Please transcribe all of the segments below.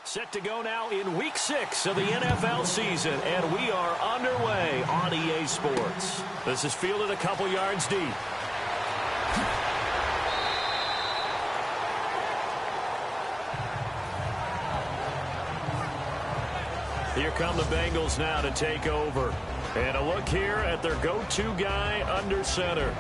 Set to go now in Week 6 of the NFL season, and we are underway on EA Sports. This is fielded a couple yards deep. Here come the Bengals now to take over. And a look here at their go-to guy under center.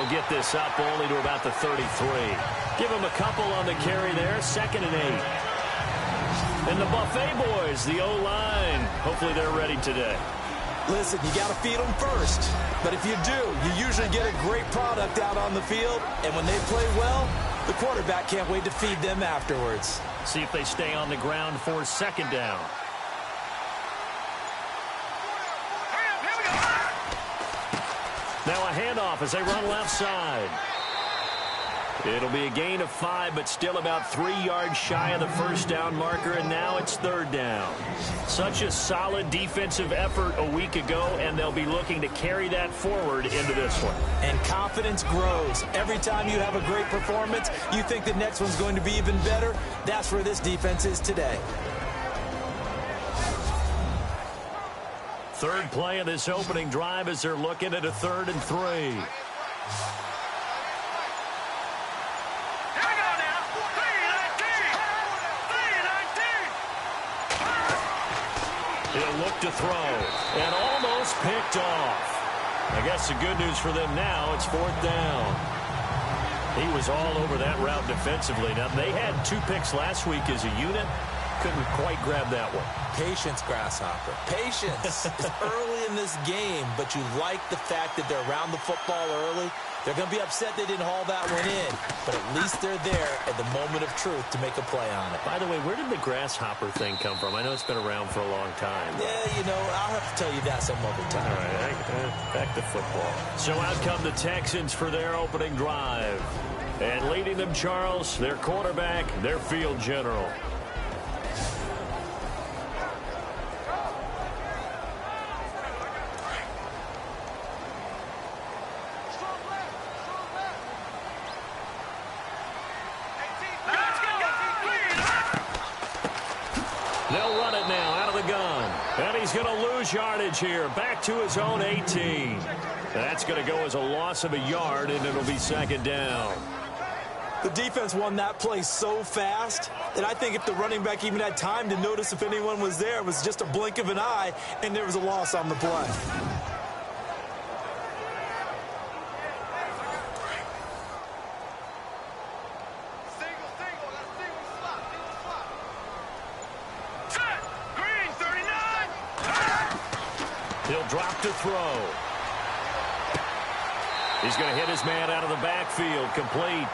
Get this up only to about the 33. Give him a couple on the carry there. 2nd and 8. And the Buffet boys, the O-line, hopefully they're ready today. Listen, you got to feed them first. But if you do, you usually get a great product out on the field. And when they play well, the quarterback can't wait to feed them afterwards. See if they stay on the ground for 2nd down. Now a handoff as they run left side. It'll be a gain of 5, but still about 3 yards shy of the first down marker, and now it's 3rd down. Such a solid defensive effort a week ago, and they'll be looking to carry that forward into this one. And confidence grows. Every time you have a great performance, you think the next one's going to be even better. That's where this defense is today. Third play of this opening drive as they're looking at a 3rd and 3. Here we go now. 3-19. He'll look to throw and almost picked off. I guess the good news for them now, it's 4th down. He was all over that route defensively. Now, they had 2 picks last week as a unit. Couldn't quite grab that one. Patience, Grasshopper. Patience. It's early in this game, but you like the fact that they're around the football early. They're going to be upset they didn't haul that one in, but at least they're there at the moment of truth to make a play on it. By the way, where did the Grasshopper thing come from? I know it's been around for a long time. Yeah, you know, I'll have to tell you that some other time. All right, back to football. So out come the Texans for their opening drive. And leading them, Charles, their quarterback, their field general. They'll run it now out of the gun. And he's going to lose yardage here. Back to his own 18. That's going to go as a loss of a yard, and it'll be 2nd down. The defense won that play so fast that I think if the running back even had time to notice if anyone was there, it was just a blink of an eye, and there was a loss on the play. He'll drop to throw. He's going to hit his man out of the backfield. Complete.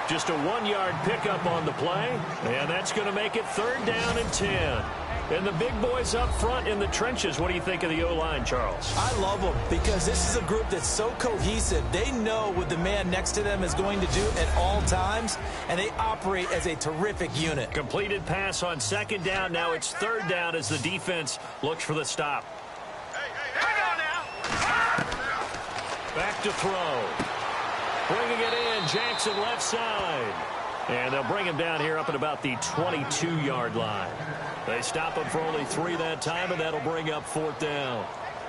Just a 1-yard pickup on the play. And that's going to make it 3rd down and 10. And the big boys up front in the trenches. What do you think of the O-line, Charles? I love them because this is a group that's so cohesive. They know what the man next to them is going to do at all times, and they operate as a terrific unit. Completed pass on 2nd down. Now it's 3rd down as the defense looks for the stop. Back to throw. Bringing it in, Jackson left side. And they'll bring him down here up at about the 22-yard line. They stop him for only 3 that time, and that'll bring up 4th down.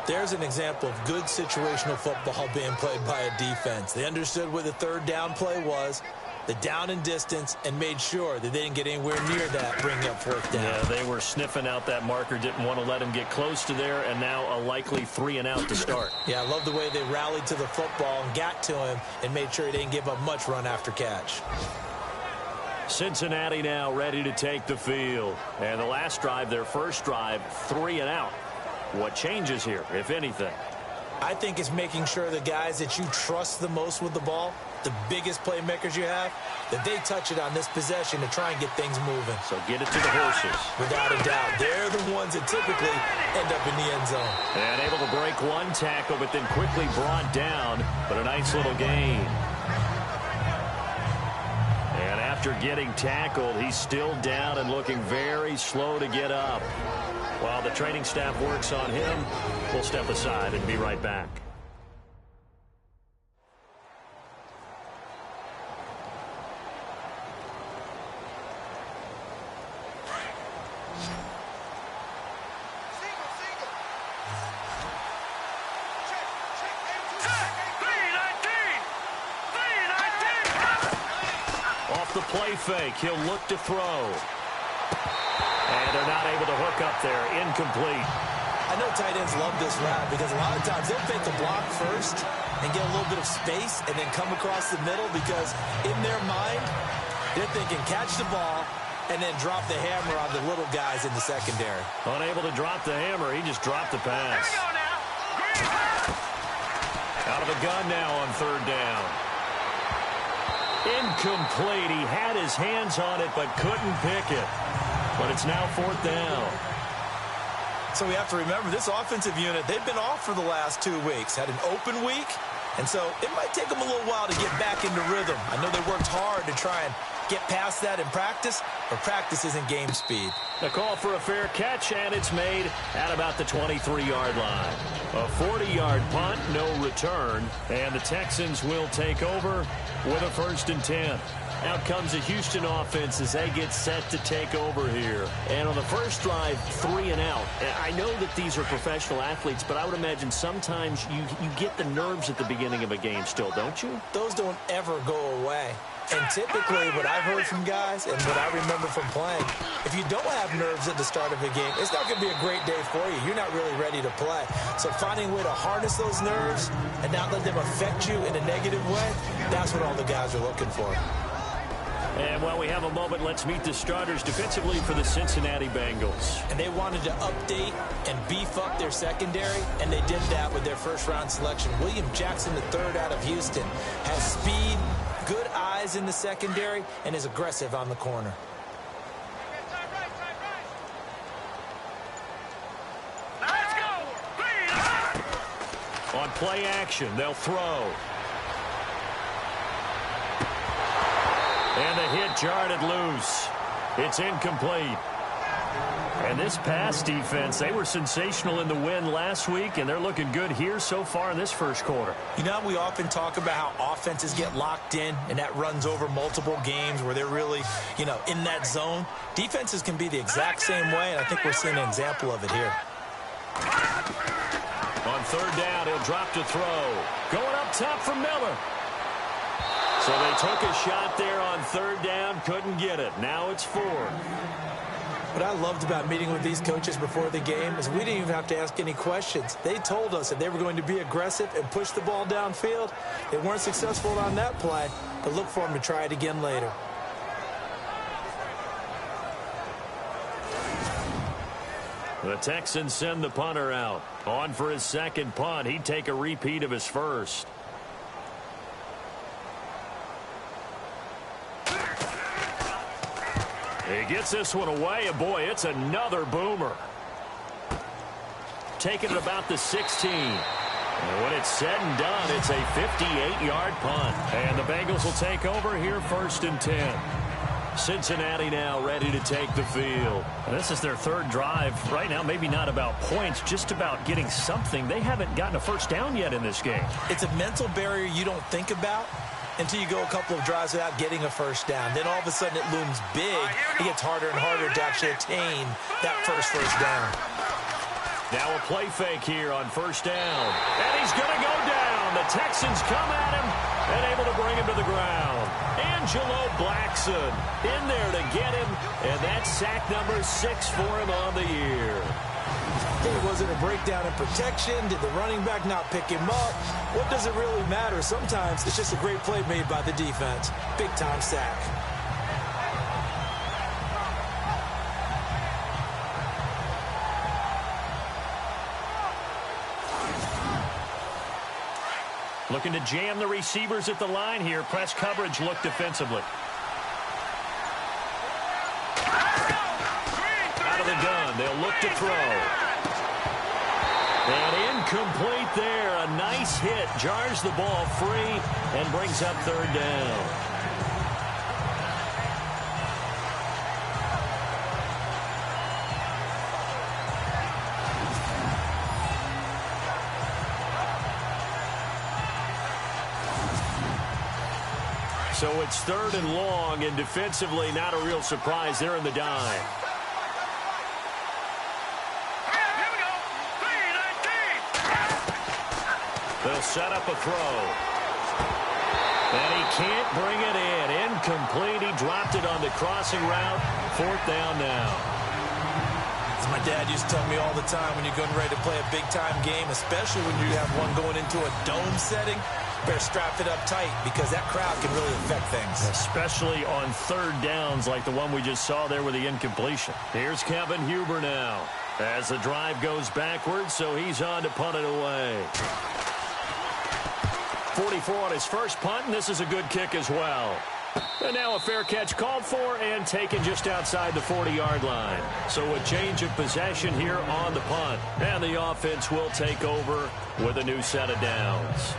There's an example of good situational football being played by a defense. They understood where the 3rd down play was, the down and distance, and made sure that they didn't get anywhere near that, bringing up 4th down. Yeah, they were sniffing out that marker, didn't want to let him get close to there, and now a likely 3 and out to start. Yeah, I love the way they rallied to the football and got to him and made sure he didn't give up much run after catch. Cincinnati now ready to take the field. And the last drive, their first drive, 3 and out. What changes here, if anything? I think it's making sure the guys that you trust the most with the ball, the biggest playmakers you have, that they touch it on this possession to try and get things moving. So get it to the horses. Without a doubt. They're the ones that typically end up in the end zone. And able to break one tackle, but then quickly brought down. But a nice little gain. And After getting tackled, he's still down and looking very slow to get up. While the training staff works on him, we'll step aside and be right back. The play fake. He'll look to throw. And they're not able to hook up there. Incomplete. I know tight ends love this route because a lot of times they'll fake a block first and get a little bit of space and then come across the middle because in their mind, they're thinking catch the ball and then drop the hammer on the little guys in the secondary. Unable to drop the hammer. He just dropped the pass. Out of the gun now on third down. Incomplete. He had his hands on it but couldn't pick it. But it's now fourth down. So we have to remember this offensive unit, they've been off for the last 2 weeks. Had an open week, and so it might take them a little while to get back into rhythm. I know they worked hard to try and get past that in practice, but practice isn't game speed. The call for a fair catch, and it's made at about the 23-yard line. A 40-yard punt, no return, and the Texans will take over with a 1st and 10. Out comes the Houston offense as they get set to take over here. And on the first drive, 3 and out. I know that these are professional athletes, but I would imagine sometimes you get the nerves at the beginning of a game still, don't you? Those don't ever go away. And typically what I've heard from guys and what I remember from playing, if you don't have nerves at the start of a game, it's not going to be a great day for you. You're not really ready to play. So finding a way to harness those nerves and not let them affect you in a negative way, that's what all the guys are looking for. And while we have a moment, let's meet the starters defensively for the Cincinnati Bengals. And they wanted to update and beef up their secondary, and they did that with their first-round selection. William Jackson III out of Houston has speed, good eyes in the secondary, and is aggressive on the corner. On play action, they'll throw. And the hit jarred it loose. It's incomplete. And this pass defense, they were sensational in the win last week, and they're looking good here so far in this first quarter. You know, we often talk about how offenses get locked in, and that runs over multiple games where they're really, in that zone. Defenses can be the exact same way, and I think we're seeing an example of it here. On third down, he'll drop to throw. Going up top for Miller. So they took a shot there on third down, couldn't get it. Now it's 4. What I loved about meeting with these coaches before the game is we didn't even have to ask any questions. They told us that they were going to be aggressive and push the ball downfield. They weren't successful on that play, but look for them to try it again later. The Texans send the punter out. On for his second punt. He'd take a repeat of his first. He gets this one away, and boy, it's another boomer. Taking it about the 16. And when it's said and done, it's a 58-yard punt. And the Bengals will take over here 1st and 10. Cincinnati now ready to take the field. And this is their third drive. Right now, maybe not about points, just about getting something. They haven't gotten a first down yet in this game. It's a mental barrier you don't think about until you go a couple of drives without getting a first down. Then all of a sudden it looms big. It gets harder and harder to actually attain that first down. Now a play fake here on first down. And he's going to go down. The Texans come at him and able to bring him to the ground. Angelo Blackson in there to get him. And that's sack number 6 for him on the year. Was it a breakdown in protection? Did the running back not pick him up? What does it really matter? Sometimes it's just a great play made by the defense. Big-time sack. Looking to jam the receivers at the line here. Press coverage look defensively. Out of the gun. They'll look to throw. And incomplete there. A nice hit. Jars the ball free and brings up third down. So it's 3rd and long, and defensively not a real surprise. They're in the dime. Here we go. 3-19. They'll set up a throw. And he can't bring it in. Incomplete. He dropped it on the crossing route. 4th down now. As my dad used to tell me all the time, when you're getting ready to play a big-time game, especially when you have one going into a dome setting, better strap it up tight because that crowd can really affect things. Especially on 3rd downs like the one we just saw there with the incompletion. Here's Kevin Huber now as the drive goes backwards, so he's on to punt it away. 44 on his first punt, and this is a good kick as well. And now a fair catch called for and taken just outside the 40-yard line. So a change of possession here on the punt. And the offense will take over with a new set of downs.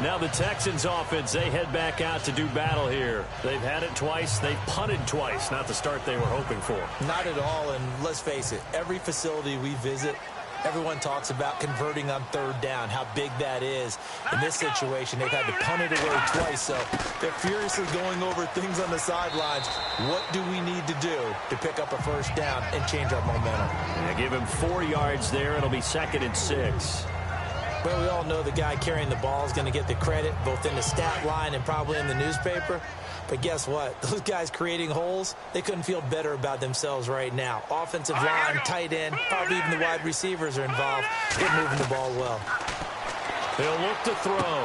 Now the Texans offense, they head back out to do battle here. They've had it twice. They've punted twice. Not the start they were hoping for. Not at all, and let's face it, every facility we visit, everyone talks about converting on 3rd down, how big that is. In this situation, they've had to punt it away twice, so they're furiously going over things on the sidelines. What do we need to do to pick up a 1st down and change our momentum? Yeah, give him 4 yards there. It'll be 2nd and 6. Well, we all know the guy carrying the ball is going to get the credit, both in the stat line and probably in the newspaper. But guess what? Those guys creating holes, they couldn't feel better about themselves right now. Offensive line, tight end, probably even the wide receivers are involved. They're moving the ball well. He'll look to throw.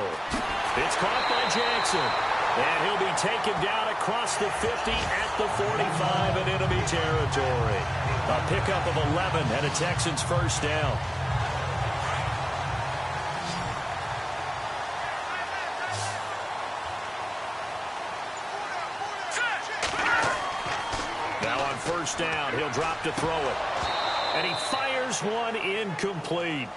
It's caught by Jackson. And he'll be taken down across the 50 at the 45 and enemy territory. A pickup of 11 and a Texans 1st down. Now on 1st down, he'll drop to throw it. And he fires one incomplete.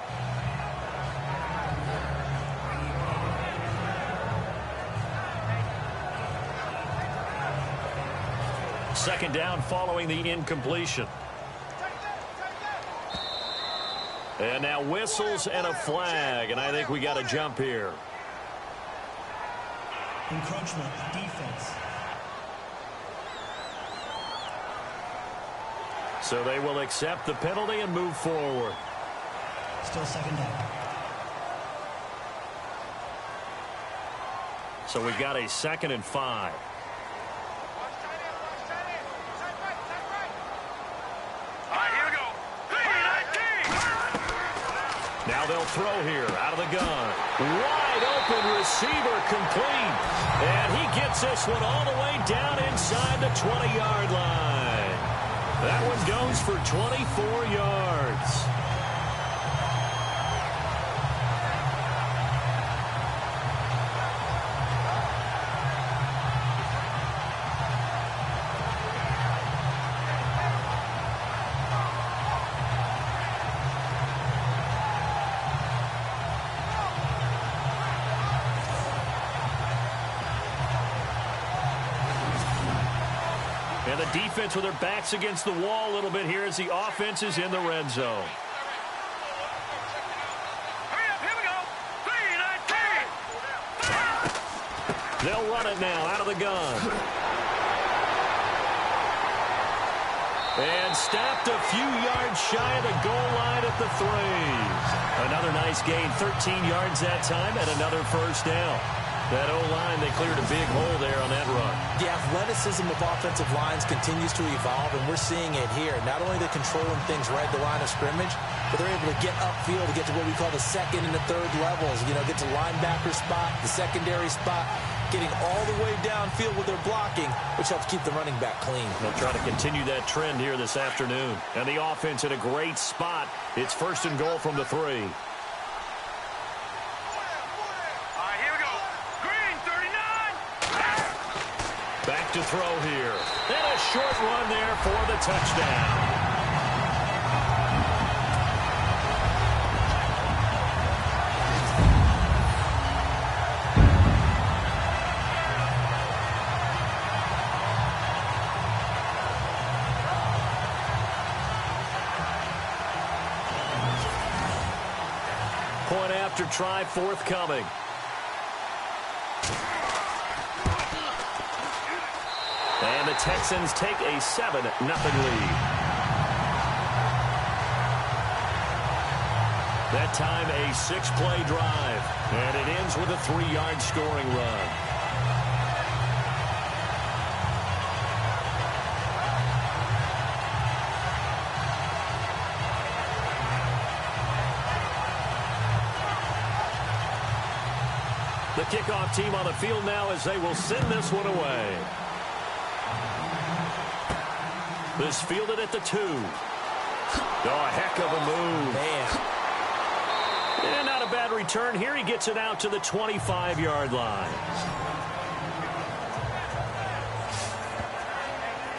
Second down following the incompletion. And now whistles and a flag, and I think we got a jump here. Encroachment, defense. So they will accept the penalty and move forward. Still 2nd down. So we've got a 2nd and 5. Now they'll throw here out of the gun. Wide open receiver complete. And he gets this one all the way down inside the 20-yard line. That one goes for 24 yards. And the defense with their backs against the wall a little bit here as the offense is in the red zone. Here we go. 3-19. They'll run it now out of the gun. And stopped a few yards shy of the goal line at the 3. Another nice gain, 13 yards that time, and another 1st down. That O-line, they cleared a big hole there on that run. The athleticism of offensive lines continues to evolve, and we're seeing it here. Not only are they controlling things right at the line of scrimmage, but they're able to get upfield to get to what we call the 2nd and the 3rd levels. You know, get to linebacker spot, the secondary spot, getting all the way downfield with their blocking, which helps keep the running back clean. They'll try to continue that trend here this afternoon. And the offense in a great spot. It's 1st and goal from the 3. Back to throw here. And a short run there for the touchdown. Point after try forthcoming. And the Texans take a 7-0 lead. That time a 6-play drive. And it ends with a 3-yard scoring run. The kickoff team on the field now as they will send this one away. This fielded at the 2. Oh, a heck of a move. Man. And not a bad return here. He gets it out to the 25-yard line.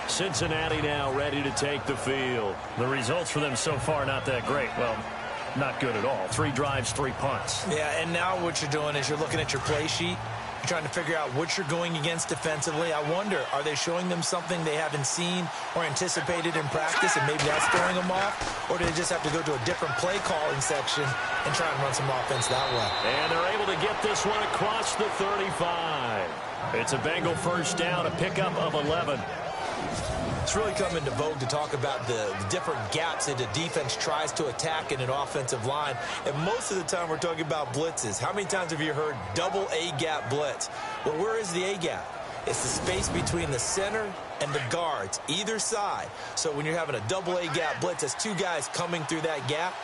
Cincinnati now ready to take the field. The results for them so far not that great. Well, not good at all. 3 drives, 3 punts. Yeah, and now what you're doing is you're looking at your play sheet. You're trying to figure out what you're going against defensively. I wonder, are they showing them something they haven't seen or anticipated in practice, and maybe that's throwing them off? Or do they just have to go to a different play calling section and try and run some offense that way? And they're able to get this one across the 35. It's a Bengal first down, a pickup of 11. It's really come into vogue to talk about the different gaps that the defense tries to attack in an offensive line. And most of the time we're talking about blitzes. How many times have you heard double A-gap blitz? Well, where is the A-gap? It's the space between the center and the guards, either side. So when you're having a double A-gap blitz, that's 2 guys coming through that gap.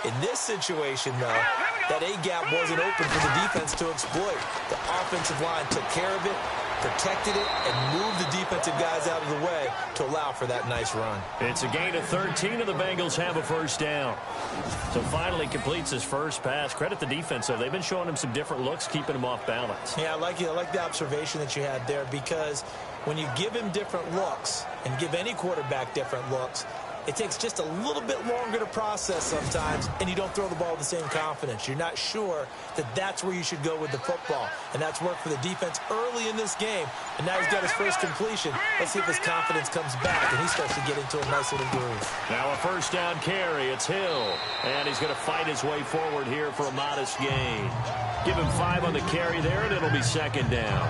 In this situation, though, that A-gap wasn't open for the defense to exploit. The offensive line took care of it, protected it, and moved the defensive guys out of the way to allow for that nice run. It's a gain of 13, and the Bengals have a first down. So finally completes his first pass. Credit the defense, though. They've been showing him some different looks, keeping him off balance. Yeah, I like the observation that you had there, because when you give him different looks and give any quarterback different looks, it takes just a little bit longer to process sometimes, and you don't throw the ball with the same confidence. You're not sure that that's where you should go with the football, and that's worked for the defense early in this game, and now he's got his first completion. Let's see if his confidence comes back, and he starts to get into a nice little groove. Now a first down carry. It's Hill, and he's going to fight his way forward here for a modest gain. Give him 5 on the carry there, and it'll be second down.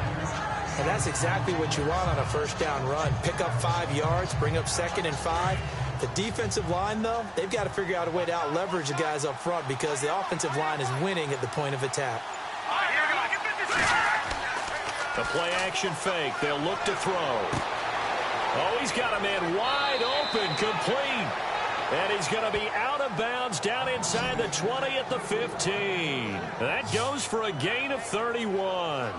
And that's exactly what you want on a first down run. Pick up 5 yards, bring up 2nd and 5. The defensive line, though, they've got to figure out a way to out-leverage the guys up front, because the offensive line is winning at the point of attack. The play-action fake. They'll look to throw. Oh, he's got a man wide open, complete. And he's going to be out of bounds down inside the 20 at the 15. That goes for a gain of 31.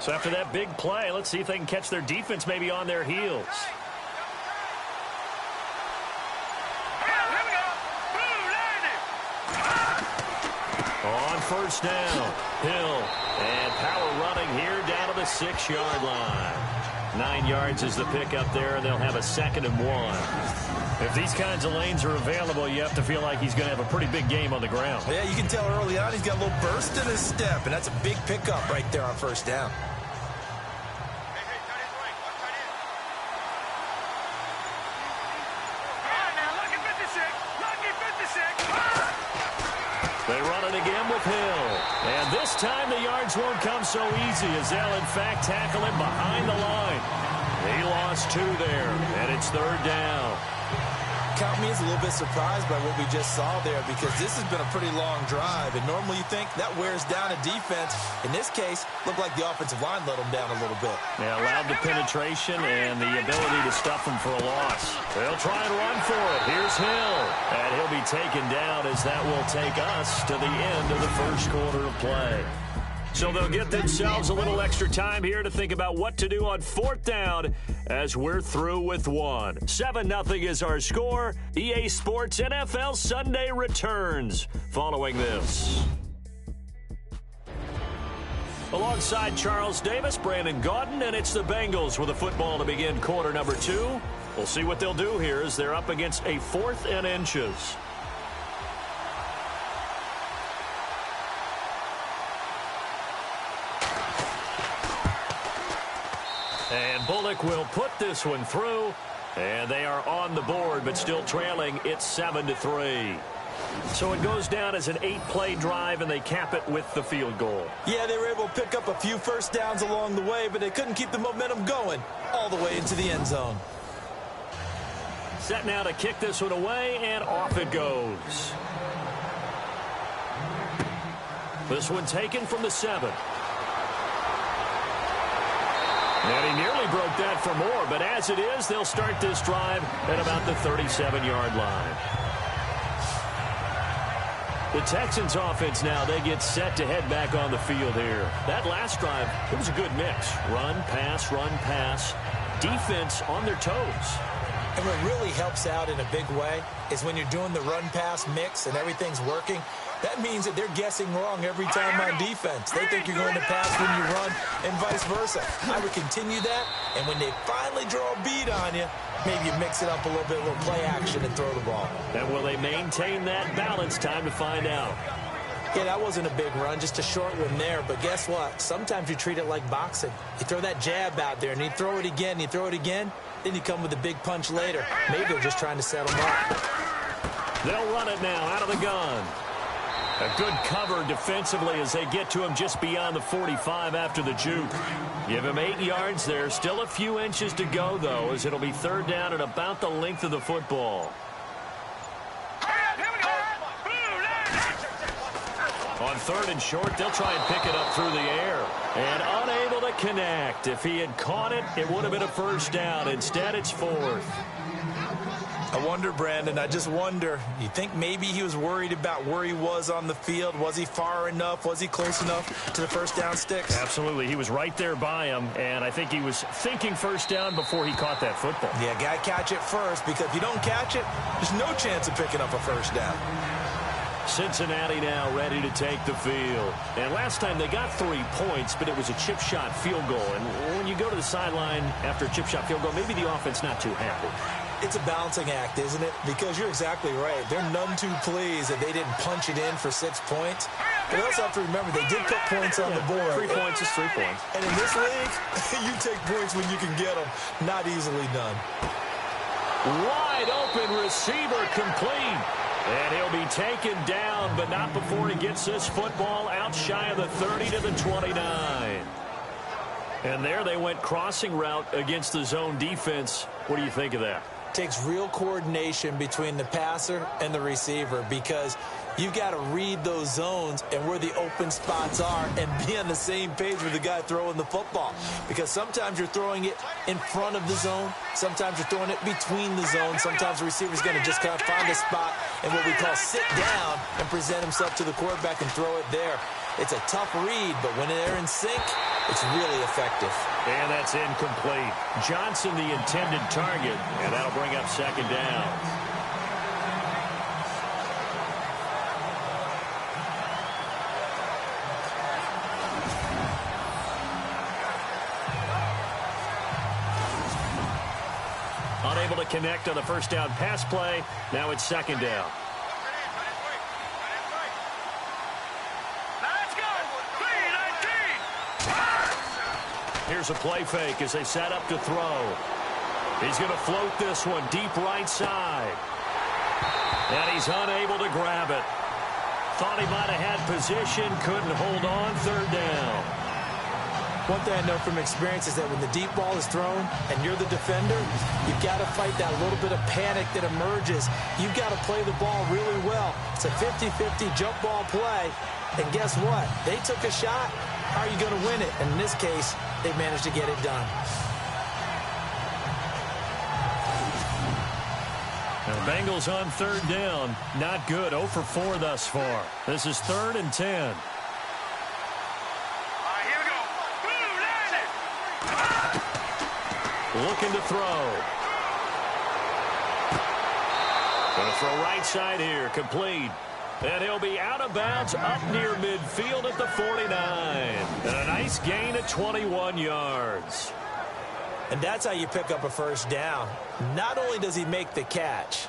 So after that big play, let's see if they can catch their defense maybe on their heels. On first down, Hill, and power running here down to the 6-yard line. 9 yards is the pickup there, and they'll have a 2nd and 1. If these kinds of lanes are available, you have to feel like he's going to have a pretty big game on the ground. Yeah, you can tell early on he's got a little burst in his step, and that's a big pickup right there on first down. They run it again with Hill. And this time the yards won't come so easy, as they'll in fact tackle him behind the line. He lost 2 there, and it's 3rd down. Count me as a little bit surprised by what we just saw there, because this has been a pretty long drive, and normally you think that wears down a defense. In this case, looked like the offensive line let them down a little bit. Yeah, allowed the penetration and the ability to stuff them for a loss. They'll try and run for it. Here's Hill, and he'll be taken down, as that will take us to the end of the first quarter of play. So they'll get themselves a little extra time here to think about what to do on 4th down, as we're through with 1. 7-0 is our score. EA Sports NFL Sunday returns following this. Alongside Charles Davis, Brandon Gaudin, and it's the Bengals with a football to begin quarter number 2. We'll see what they'll do here as they're up against a 4th and inches. And Bullock will put this one through. And they are on the board, but still trailing. It's 7-3. So it goes down as an 8-play drive, and they cap it with the field goal. Yeah, they were able to pick up a few first downs along the way, but they couldn't keep the momentum going all the way into the end zone. Set now to kick this one away, and off it goes. This one taken from the 7. And he nearly broke that for more, but as it is, they'll start this drive at about the 37-yard line. The Texans offense now, they get set to head back on the field here. That last drive, it was a good mix. Run, pass, defense on their toes. And what really helps out in a big way is when you're doing the run-pass mix and everything's working, that means that they're guessing wrong every time on defense. They think you're going to pass when you run and vice versa. I would continue that, and when they finally draw a beat on you, maybe you mix it up a little bit, a little play action and throw the ball. And will they maintain that balance? Time to find out. Yeah, that wasn't a big run, just a short one there. But guess what? Sometimes you treat it like boxing. You throw that jab out there, and you throw it again, then you come with a big punch later. Maybe they're just trying to set them up. They'll run it now out of the gun. A good cover defensively as they get to him just beyond the 45 after the juke. Give him 8 yards there. Still a few inches to go, though, as it'll be third down at about the length of the football. On third and short, they'll try and pick it up through the air. And unable to connect. If he had caught it, it would have been a first down. Instead, it's fourth. I wonder, Brandon, I just wonder, you think maybe he was worried about where he was on the field? Was he far enough? Was he close enough to the first down sticks? Absolutely. He was right there by him, and I think he was thinking first down before he caught that football. Yeah, got to catch it first, because if you don't catch it, there's no chance of picking up a first down. Cincinnati now ready to take the field. And last time they got 3 points, but it was a chip shot field goal. And when you go to the sideline after a chip shot field goal, maybe the offense not too happy. It's a balancing act, isn't it? Because you're exactly right. They're none too pleased that they didn't punch it in for 6 points. But they also have to remember they did put points on the board. 3 points is 3 points. And in this league, you take points when you can get them. Not easily done. Wide open receiver complete. And he'll be taken down, but not before he gets this football out shy of the 30 to the 29. And there they went crossing route against the zone defense. What do you think of that? Takes real coordination between the passer and the receiver, because you've got to read those zones and where the open spots are and be on the same page with the guy throwing the football. Because sometimes you're throwing it in front of the zone. Sometimes you're throwing it between the zones. Sometimes the receiver's going to just kind of find a spot and what we call sit down and present himself to the quarterback and throw it there. It's a tough read, but when they're in sync, it's really effective. And that's incomplete. Johnson, the intended target, and that'll bring up second down. Unable to connect on the first down pass play. Now it's second down. Here's a play fake as they set up to throw. He's going to float this one deep right side. And he's unable to grab it. Thought he might have had position, couldn't hold on, third down. One thing I know from experience is that when the deep ball is thrown and you're the defender, you've got to fight that little bit of panic that emerges. You've got to play the ball really well. It's a 50-50 jump ball play. And guess what? They took a shot. How are you going to win it? And in this case, they managed to get it done. Now the Bengals on third down. Not good. 0 for 4 thus far. This is 3rd and 10. Looking to throw. Going to throw right side here. Complete. And he'll be out of bounds up near midfield at the 49. And a nice gain of 21 yards. And that's how you pick up a first down. Not only does he make the catch,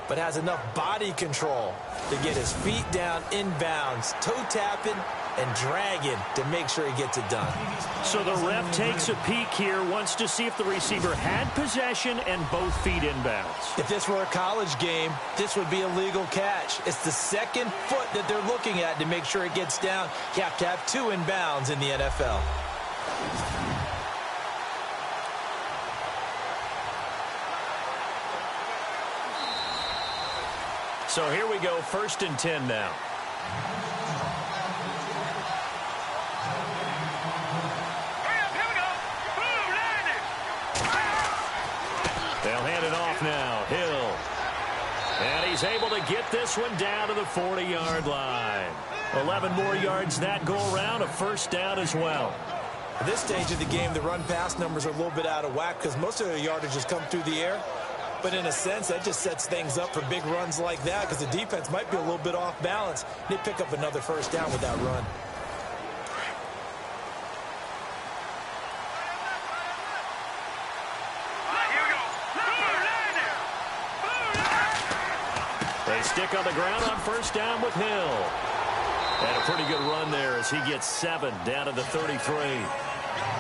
but has enough body control to get his feet down inbounds, toe tapping and dragging to make sure he gets it done. So the ref takes a peek here, wants to see if the receiver had possession and both feet inbounds. If this were a college game, this would be a legal catch. It's the second foot that they're looking at to make sure it gets down. You have to have two inbounds in the NFL. So here we go, 1st and 10 now. They'll hand it off now. Hill. And he's able to get this one down to the 40-yard line. 11 more yards that go around, a 1st down as well. At this stage of the game, the run-pass numbers are a little bit out of whack because most of their yardage has come through the air. But in a sense, that just sets things up for big runs like that because the defense might be a little bit off balance. They pick up another 1st down with that run. They stick on the ground on 1st down with Hill. And a pretty good run there as he gets 7 down to the 33.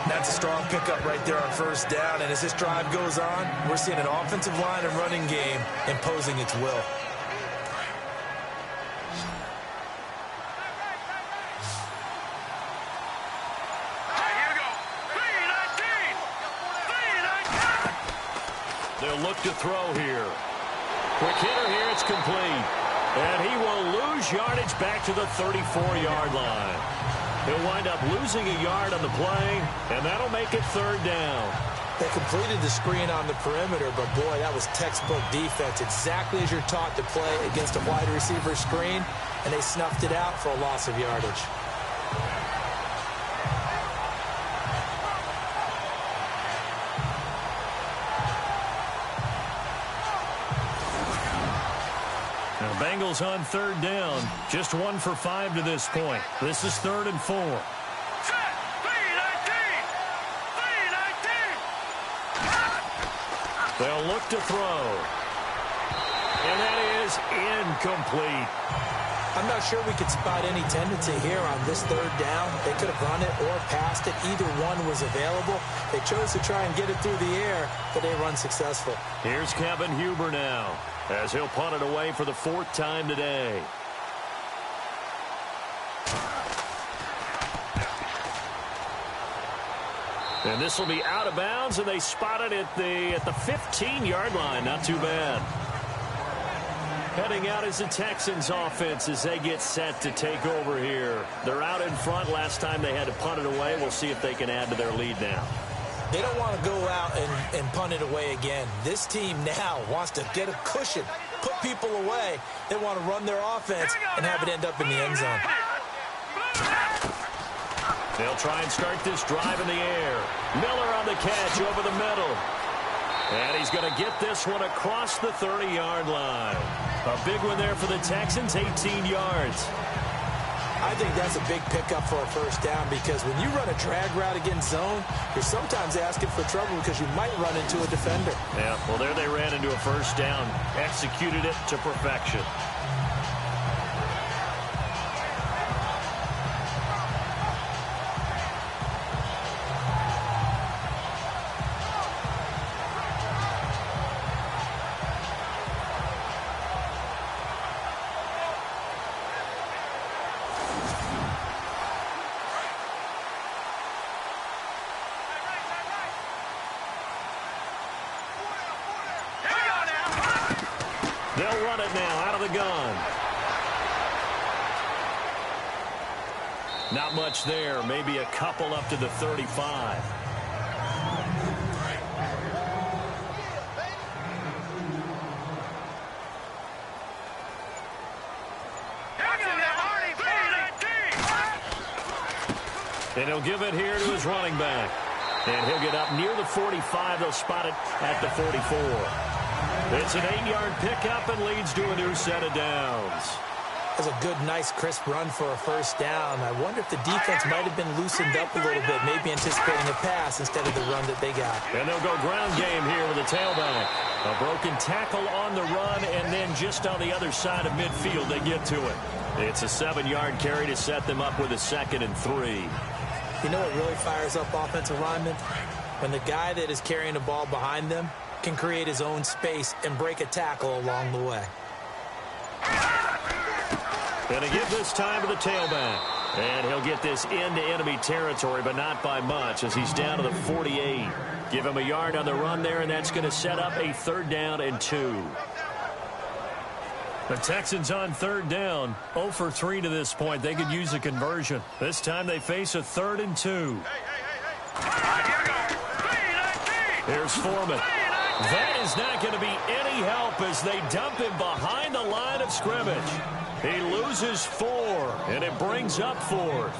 That's a strong pickup right there on 1st down. And as this drive goes on, we're seeing an offensive line and running game imposing its will. They'll look to throw here. Quick hitter here, it's complete. And he will lose yardage back to the 34-yard line. He'll wind up losing a yard on the play, and that'll make it 3rd down. They completed the screen on the perimeter, but boy, that was textbook defense. Exactly as you're taught to play against a wide receiver screen, and they snuffed it out for a loss of yardage. Bengals on 3rd down. Just 1 for 5 to this point. This is 3rd and 4. They'll look to throw. And that is incomplete. I'm not sure we could spot any tendency here on this 3rd down. They could have run it or passed it. Either one was available. They chose to try and get it through the air, but they run successful. Here's Kevin Huber now, as he'll punt it away for the 4th time today. And this will be out of bounds, and they spot it at the 15-yard line. Not too bad. Heading out is the Texans offense as they get set to take over here. They're out in front. Last time they had to punt it away. We'll see if they can add to their lead now. They don't want to go out and punt it away again. This team now wants to get a cushion, put people away. They want to run their offense and have it end up in the end zone. They'll try and start this drive in the air. Miller on the catch over the middle. And he's going to get this one across the 30-yard line. A big one there for the Texans, 18 yards. I think that's a big pickup for a 1st down because when you run a drag route against zone, you're sometimes asking for trouble because you might run into a defender. Yeah, well, there they ran into a 1st down, executed it to perfection. They'll run it now out of the gun. Not much there. Maybe a couple up to the 35. And he'll give it here to his running back. And he'll get up near the 45. They'll spot it at the 44. It's an 8-yard pickup and leads to a new set of downs. That's a good, nice, crisp run for a first down. I wonder if the defense might have been loosened up a little bit, maybe anticipating a pass instead of the run that they got. And they'll go ground game here with a tailback. A broken tackle on the run, and then just on the other side of midfield, they get to it. It's a 7-yard carry to set them up with a 2nd and 3. You know what really fires up offensive linemen? When the guy that is carrying the ball behind them can create his own space and break a tackle along the way. Going to give this time to the tailback. And he'll get this into enemy territory, but not by much as he's down to the 48. Give him a yard on the run there, and that's going to set up a 3rd down and 2. The Texans on 3rd down. 0 for 3 to this point. They could use a conversion. This time they face a 3rd and 2. Here's Foreman. That is not going to be any help as they dump him behind the line of scrimmage. He loses 4, and it brings up 4th.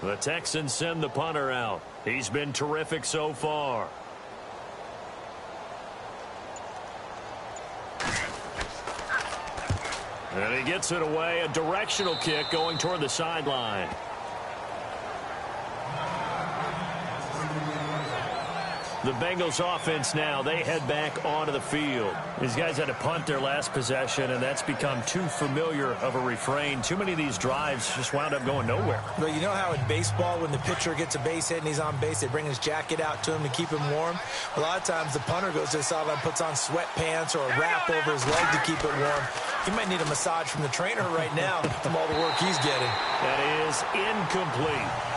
The Texans send the punter out. He's been terrific so far. And he gets it away. A directional kick going toward the sideline. The Bengals offense now, they head back onto the field. These guys had to punt their last possession, and that's become too familiar of a refrain. Too many of these drives just wound up going nowhere. Well, you know how in baseball when the pitcher gets a base hit and he's on base, they bring his jacket out to him to keep him warm? A lot of times the punter goes to the sideline, puts on sweatpants or a wrap over his leg to keep it warm. He might need a massage from the trainer right now from all the work he's getting. That is incomplete.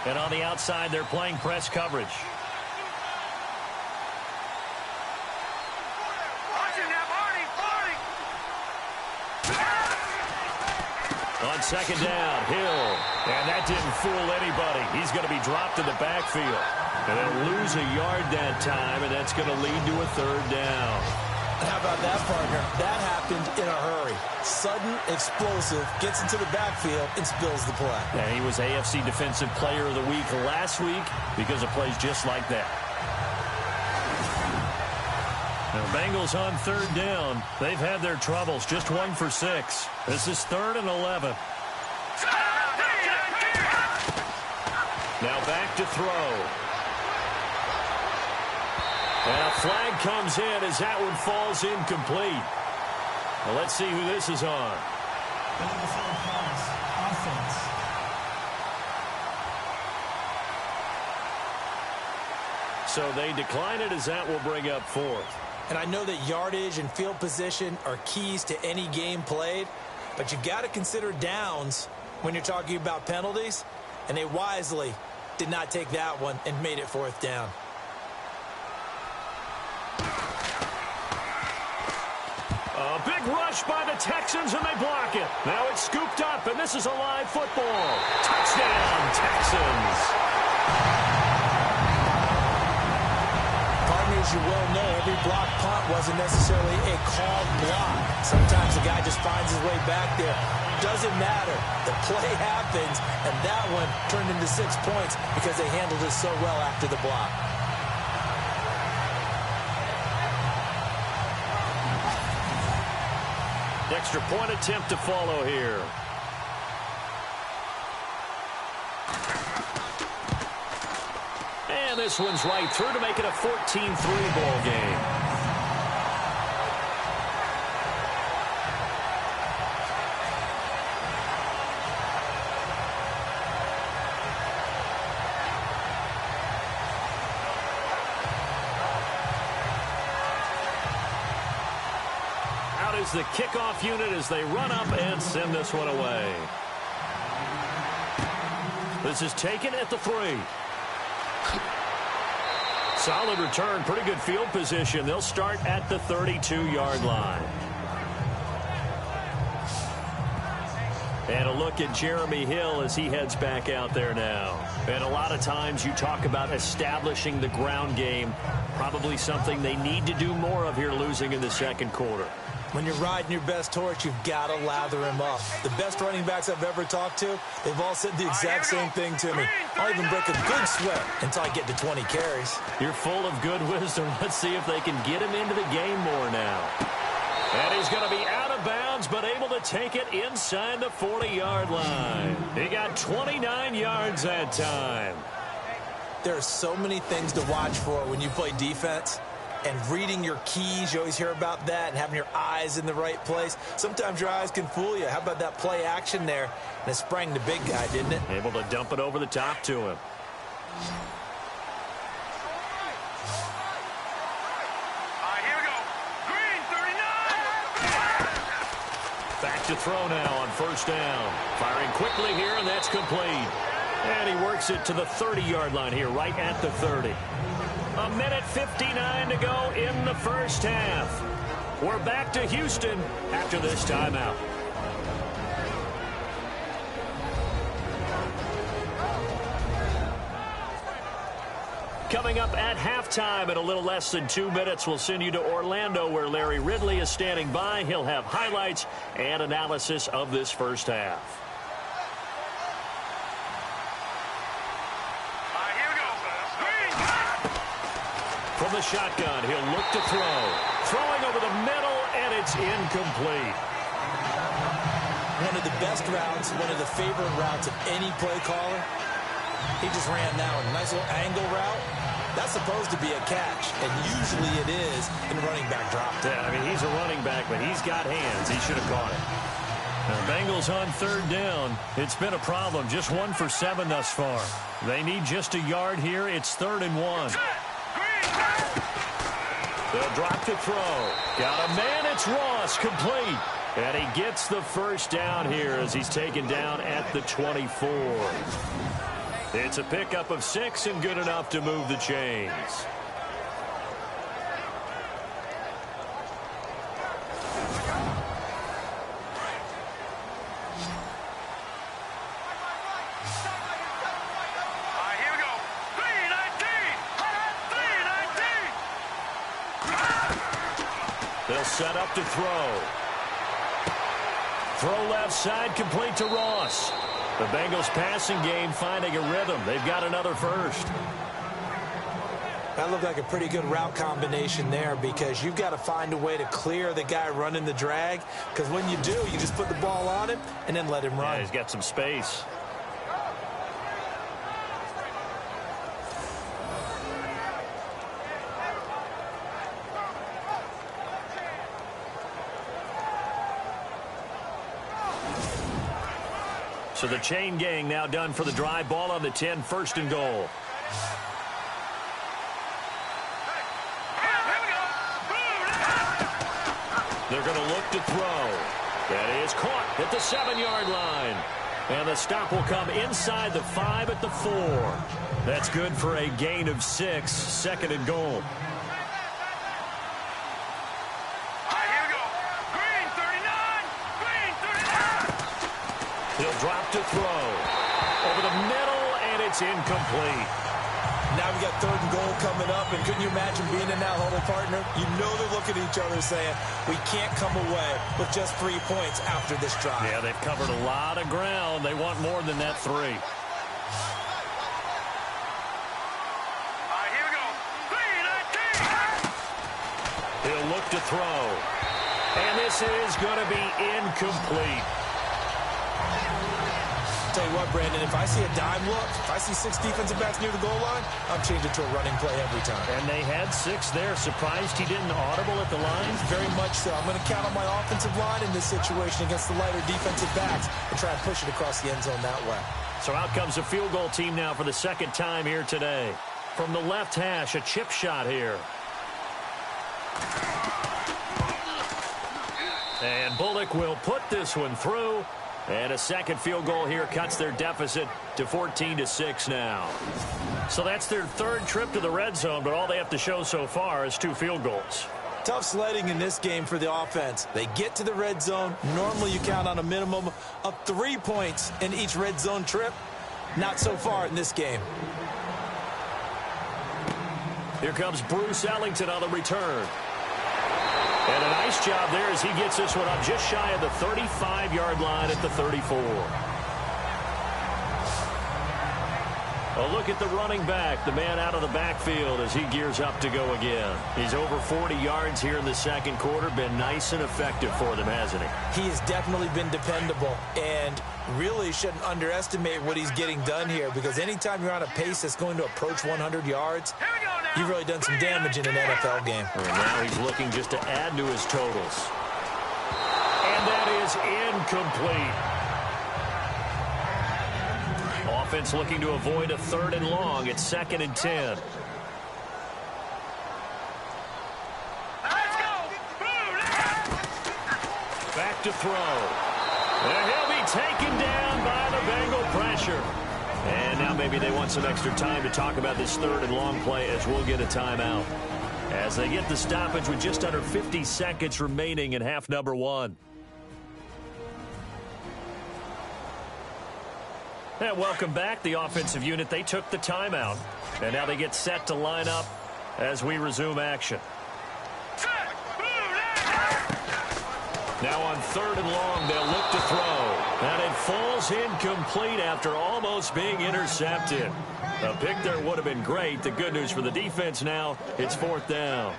And on the outside, they're playing press coverage. On 2nd down, Hill. And that didn't fool anybody. He's going to be dropped in the backfield. And they'll lose a yard that time, and that's going to lead to a 3rd down. How about that, partner? That happened in a hurry. Sudden, explosive, gets into the backfield, and spills the play. And he was AFC Defensive Player of the Week last week because of plays just like that. Now, Bengals on 3rd down. They've had their troubles. Just 1 for 6. This is 3rd and 11. Now back to throw. And a flag comes in as that one falls incomplete. Well, let's see who this is on. So they decline it as that will bring up 4th. And I know that yardage and field position are keys to any game played, but you got to consider downs when you're talking about penalties, and they wisely did not take that one and made it 4th down. A big rush by the Texans, and they block it. Now it's scooped up, and this is a live football. Touchdown, Texans. Partners, you well know every block punt wasn't necessarily a called block. Sometimes the guy just finds his way back there. Doesn't matter. The play happens, and that one turned into 6 points because they handled it so well after the block. Extra point attempt to follow here. And this one's right through to make it a 14-3 ball game. The kickoff unit as they run up and send this one away. This is taken at the 3. Solid return, pretty good field position. They'll start at the 32-yard line. And a look at Jeremy Hill as he heads back out there now. And a lot of times you talk about establishing the ground game. Probably something they need to do more of here, losing in the second quarter. When you're riding your best horse, you've got to lather him up. The best running backs I've ever talked to, they've all said the exact same thing to me. I'll even break a good sweat until I get to 20 carries. You're full of good wisdom. Let's see if they can get him into the game more now. And he's going to be out of bounds, but able to take it inside the 40-yard line. He got 29 yards that time. There are so many things to watch for when you play defense. And reading your keys, you always hear about that, and having your eyes in the right place. Sometimes your eyes can fool you. How about that play action there? And it sprang the big guy, didn't it? Able to dump it over the top to him. Here we go. Green, 39. Back to throw now on first down. Firing quickly here, and that's complete. And he works it to the 30-yard line here, right at the 30. A minute 59 to go in the first half. We're back to Houston after this timeout. Coming up at halftime in a little less than 2 minutes, we'll send you to Orlando where Larry Ridley is standing by. He'll have highlights and analysis of this first half. From the shotgun, he'll look to throw. Throwing over the middle, and it's incomplete. One of the best routes, one of the favorite routes of any play caller. He just ran that one. Nice little angle route. That's supposed to be a catch, and usually it is in running back drop. Yeah, I mean, he's a running back, but he's got hands. He should have caught it. Now, Bengals on third down. It's been a problem. Just 1 for 7 thus far. They need just a yard here. It's 3rd and 1. They'll drop to throw. Got a man. It's Ross, complete. And he gets the first down here as he's taken down at the 24. It's a pickup of 6 and good enough to move the chains. They'll set up to throw. Throw left side, complete to Ross. The Bengals passing game finding a rhythm. They've got another first. That looked like a pretty good route combination there because you've got to find a way to clear the guy running the drag, because when you do, you just put the ball on him and then let him run. Yeah, he's got some space. So the chain gang now done for the drive. Ball on the 10, 1st and goal. They're going to look to throw. That is caught at the 7-yard line. And the stop will come inside the 5 at the 4. That's good for a gain of 6, 2nd and goal. He'll drop to throw. Over the middle, and it's incomplete. Now we got 3rd and goal coming up, and couldn't you imagine being in that huddle, partner? You know they're looking at each other saying, we can't come away with just 3 points after this drive. Yeah, they've covered a lot of ground. They want more than that 3. Here we go. 3-19. He'll look to throw. And this is going to be incomplete. Tell you what, Brandon, if I see a dime look, if I see 6 defensive backs near the goal line, I'm changing to a running play every time. And they had 6 there. Surprised he didn't audible at the line? Very much so. I'm going to count on my offensive line in this situation against the lighter defensive backs and try and push it across the end zone that way. So out comes a field goal team now for the 2nd time here today. From the left hash, a chip shot here. And Bullock will put this one through. And a second field goal here cuts their deficit to 14-6 now. So that's their third trip to the red zone, but all they have to show so far is 2 field goals. Tough sledding in this game for the offense. They get to the red zone. Normally you count on a minimum of 3 points in each red zone trip. Not so far in this game. Here comes Bruce Ellington on the return. And a nice job there as he gets this one up just shy of the 35-yard line at the 34. A look at the running back, the man out of the backfield as he gears up to go again. He's over 40 yards here in the second quarter. Been nice and effective for them, hasn't he? He has definitely been dependable and really shouldn't underestimate what he's getting done here, because anytime you're on a pace that's going to approach 100 yards, you've really done some damage in an NFL game. And now he's looking just to add to his totals. And that is incomplete. Offense looking to avoid a 3rd and long. It's 2nd and 10. Back to throw. And he'll be taken down by the Bengal pressure. And now maybe they want some extra time to talk about this 3rd and long play, as we'll get a timeout. As they get the stoppage with just under 50 seconds remaining in half number 1. And welcome back, the offensive unit. They took the timeout. And now they get set to line up as we resume action. Now on 3rd and long, they'll look to throw. And it falls incomplete after almost being intercepted. A pick there would have been great. The good news for the defense now, it's 4th down.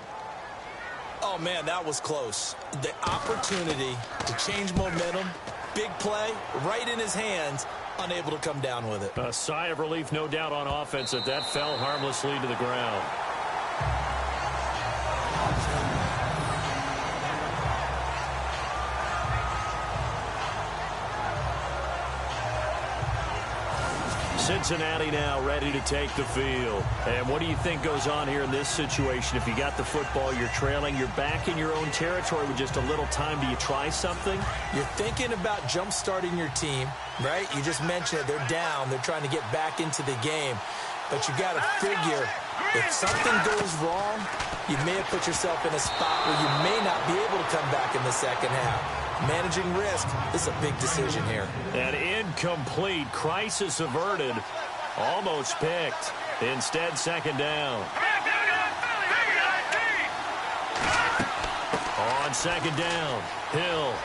Oh, man, that was close. The opportunity to change momentum, big play, right in his hands, unable to come down with it. A sigh of relief, no doubt, on offense that fell harmlessly to the ground. Cincinnati now ready to take the field. And what do you think goes on here in this situation? If you got the football, you're trailing, you're back in your own territory with just a little time. Do you try something? You're thinking about jump-starting your team, right? You just mentioned it. They're down. They're trying to get back into the game. But you got to figure, if something goes wrong, you may have put yourself in a spot where you may not be able to come back in the second half. Managing risk, this is a big decision here. An incomplete, crisis averted, almost picked. Instead, 2nd down. On 2nd down, Hill.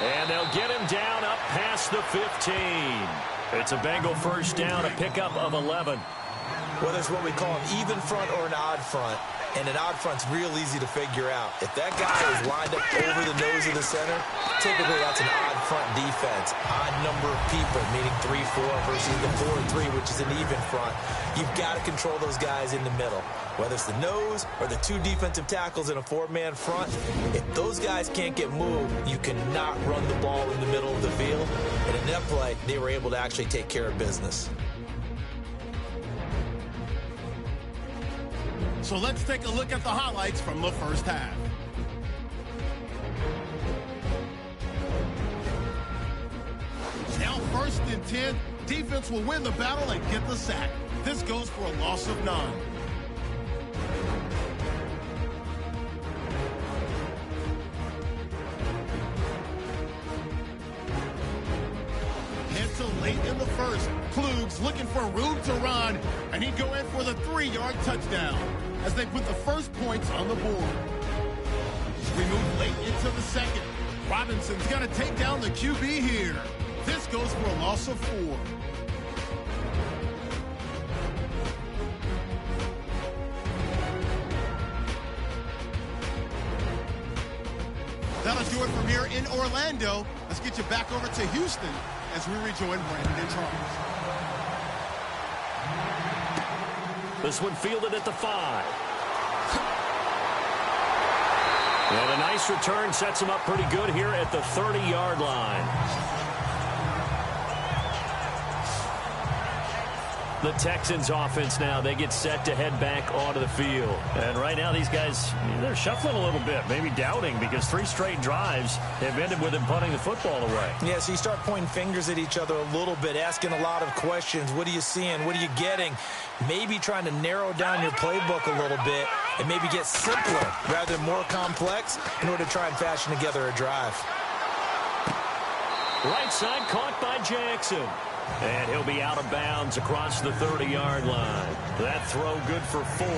And they'll get him down up past the 15. It's a Bengal 1st down, a pickup of 11. Whether it's what we call an even front or an odd front, and an odd front's real easy to figure out. If that guy is lined up over the nose of the center, typically that's an odd front defense. Odd number of people, meaning 3-4 versus the 4-3, which is an even front. You've got to control those guys in the middle. Whether it's the nose or the 2 defensive tackles in a 4-man front, if those guys can't get moved, you cannot run the ball in the middle of the field. And in that play, they were able to actually take care of business. So let's take a look at the highlights from the first half. Now 1st and 10, defense will win the battle and get the sack. This goes for a loss of 9. Head to late in the 1st. Klug's looking for room to run, and he'd go in for the 3-yard touchdown as they put the first points on the board. We move late into the 2nd. Robinson's going to take down the QB here. This goes for a loss of 4. That'll do it from here in Orlando. Let's get you back over to Houston as we rejoin Brandon and Charles. This one fielded at the 5. And a nice return sets him up pretty good here at the 30-yard line. The Texans offense now, they get set to head back onto the field. And right now these guys, they're shuffling a little bit, maybe doubting, because 3 straight drives have ended with them punting the football away. Yeah, so you start pointing fingers at each other a little bit, asking a lot of questions. What are you seeing? What are you getting? Maybe trying to narrow down your playbook a little bit and maybe get simpler rather than more complex in order to try and fashion together a drive. Right side caught by Jackson. And he'll be out of bounds across the 30-yard line. That throw good for 4.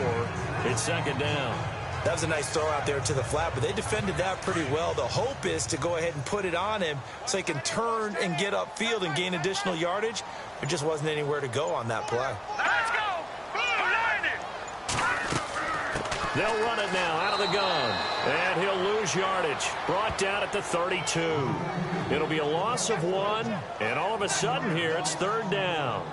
It's second down. That was a nice throw out there to the flat, but they defended that pretty well. The hope is to go ahead and put it on him so he can turn and get upfield and gain additional yardage. There just wasn't anywhere to go on that play. Let's go! They'll run it now out of the gun. And he'll lose yardage. Brought down at the 32. It'll be a loss of 1. And all of a sudden here, it's third down.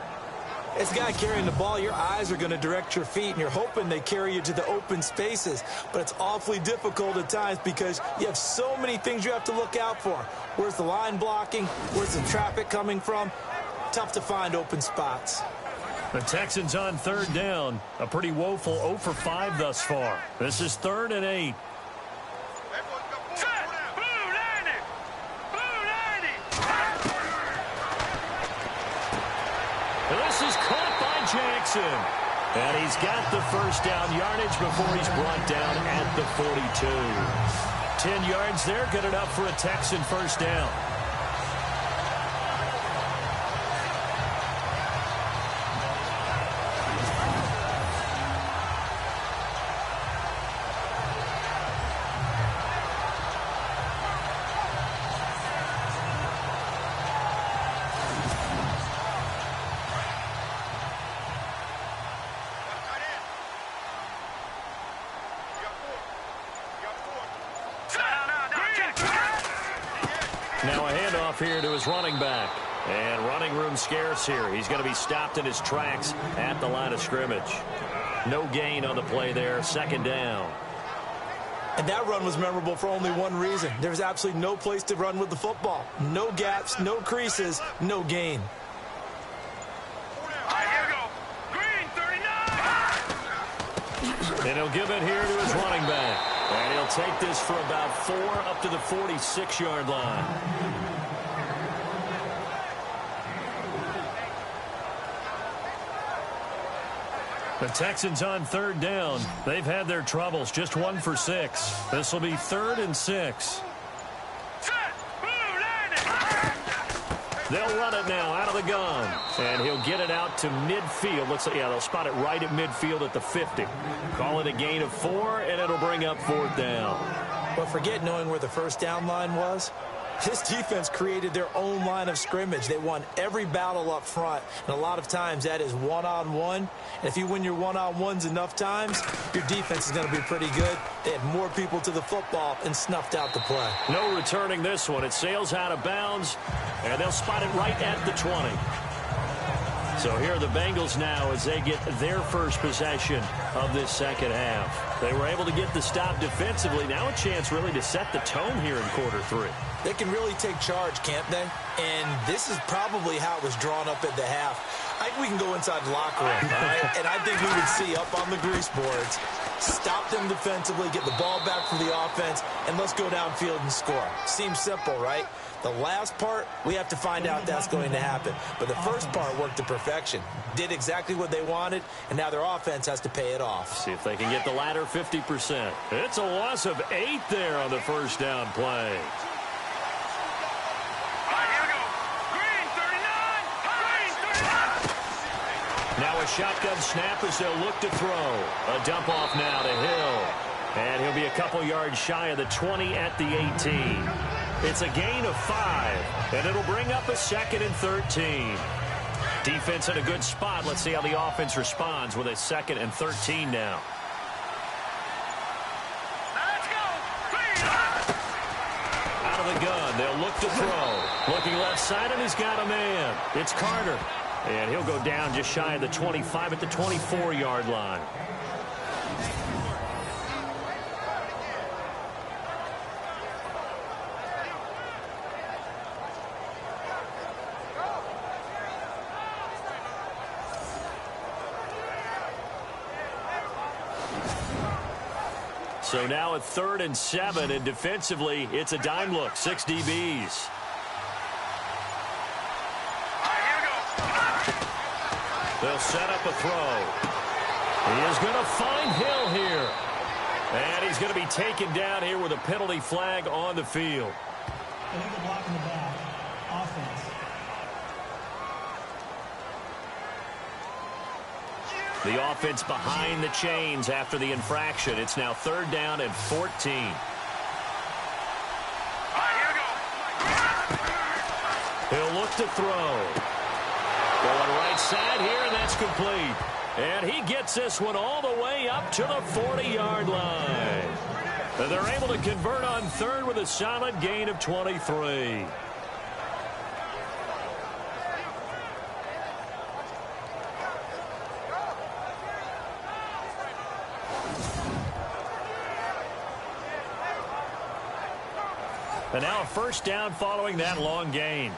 As a guy carrying the ball, your eyes are going to direct your feet, and you're hoping they carry you to the open spaces. But it's awfully difficult at times because you have so many things you have to look out for. Where's the line blocking? Where's the traffic coming from? Tough to find open spots. The Texans on third down. A pretty woeful 0 for 5 thus far. This is 3rd and 8. This is caught by Jackson. And he's got the first down yardage before he's brought down at the 42. 10 yards there, good enough for a Texan first down. Now a handoff here to his running back. And running room scarce here. He's going to be stopped in his tracks at the line of scrimmage. No gain on the play there. Second down. And that run was memorable for only one reason. There's absolutely no place to run with the football. No gaps, no creases, no gain. Here we go. Green, 39. And he'll give it here to his running back. And he'll take this for about 4 up to the 46-yard line. The Texans on third down. They've had their troubles. Just 1 for 6. This will be 3rd and 6. They'll run it now out of the gun. And he'll get it out to midfield. Looks like, yeah, they'll spot it right at midfield at the 50. Call it a gain of 4, and it'll bring up 4th down. But forget knowing where the first down line was. This defense created their own line of scrimmage. They won every battle up front, and a lot of times that is one-on-one. And if you win your one-on-ones enough times, your defense is going to be pretty good. They had more people to the football and snuffed out the play. No returning this one. It sails out of bounds, and they'll spot it right at the 20. So here are the Bengals now as they get their first possession of this second half. They were able to get the stop defensively. Now a chance really to set the tone here in quarter 3. They can really take charge, can't they? And this is probably how it was drawn up at the half. I think we can go inside the locker room, all right? And I think we would see up on the grease boards, stop them defensively, get the ball back for the offense, and let's go downfield and score. Seems simple, right? The last part, we have to find out that's going to happen. But the first part worked to perfection. Did exactly what they wanted, and now their offense has to pay it off. See if they can get the latter 50%. It's a loss of 8 there on the first down play. Now a shotgun snap as they'll look to throw. A dump off now to Hill. And he'll be a couple yards shy of the 20 at the 18. It's a gain of 5, and it'll bring up a 2nd and 13. Defense in a good spot. Let's see how the offense responds with a 2nd and 13 now. Let's go. Out of the gun, they'll look to throw. Looking left side, and he's got a man. It's Carter. And he'll go down just shy of the 25 at the 24-yard line. So now at 3rd and 7, and defensively, it's a dime look, 6 DBs. They'll set up a throw. He is going to find Hill here. And he's going to be taken down here with a penalty flag on the field. Illegal block in the back. Offense. The offense behind the chains after the infraction. It's now 3rd down and 14. He'll look to throw. Going right side here, and that's complete. And he gets this one all the way up to the 40-yard line. And they're able to convert on 3rd with a solid gain of 23. And now a 1st down following that long gain.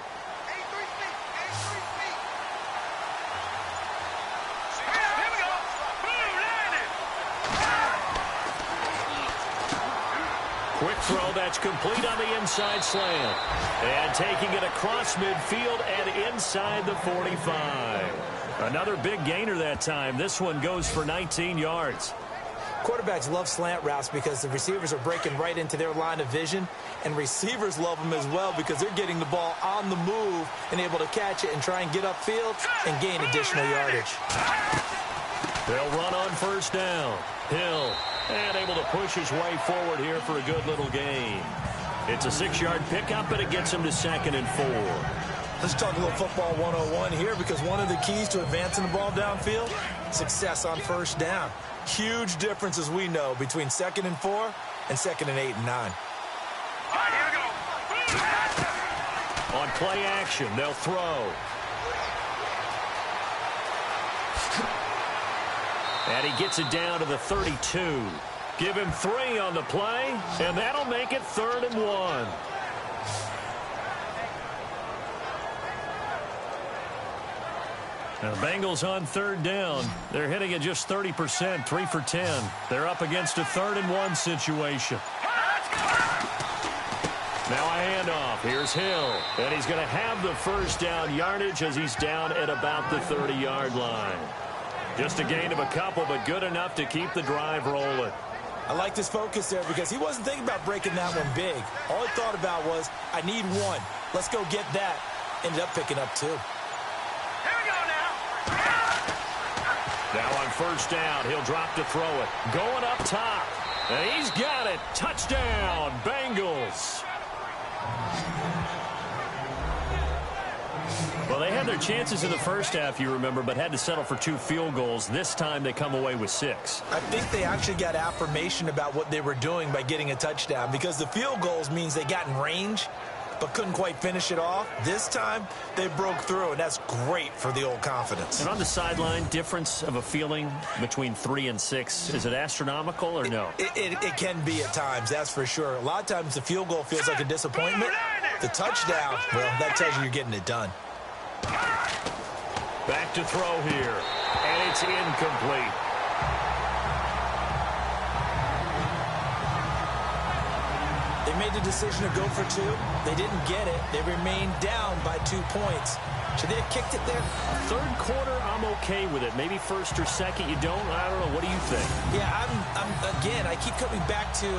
Quick throw that's complete on the inside slant. And taking it across midfield and inside the 45. Another big gainer that time. This one goes for 19 yards. Quarterbacks love slant routes because the receivers are breaking right into their line of vision, and receivers love them as well because they're getting the ball on the move and able to catch it and try and get upfield and gain additional yardage. They'll run on 1st down. Hill, and able to push his way forward here for a good little gain. It's a 6-yard pickup, and it gets him to 2nd and 4. Let's talk a little football 101 here, because one of the keys to advancing the ball downfield, success on 1st down. Huge difference, as we know, between 2nd and 4 and 2nd and 8 and 9. On play action, they'll throw. And he gets it down to the 32. Give him 3 on the play, and that'll make it 3rd and 1. Now, the Bengals on 3rd down. They're hitting at just 30%, 3 for 10. They're up against a 3rd and 1 situation. Now a handoff. Here's Hill. And he's going to have the 1st down yardage as he's down at about the 30-yard line. Just a gain of a couple, but good enough to keep the drive rolling. I like this focus there because he wasn't thinking about breaking that one big. All he thought about was, I need 1. Let's go get that. Ended up picking up 2. Now on 1st down, he'll drop to throw it. Going up top. And he's got it. Touchdown, Bengals. Well, they had their chances in the 1st half, you remember, but had to settle for 2 field goals. This time they come away with 6. I think they actually got affirmation about what they were doing by getting a touchdown, because the field goals means they got in range but couldn't quite finish it off. This time they broke through, and that's great for the old confidence. And on the sideline, difference of a feeling between 3 and 6, is it astronomical or no? It can be at times, that's for sure. A lot of times the field goal feels like a disappointment. The touchdown, well, that tells you you're getting it done. Back to throw here, and it's incomplete. They made the decision to go for 2. They didn't get it. They remained down by 2 points. Should they have kicked it there? 3rd quarter, I'm okay with it. Maybe 1st or 2nd, you don't? I don't know. What do you think? Yeah, again, I keep coming back to,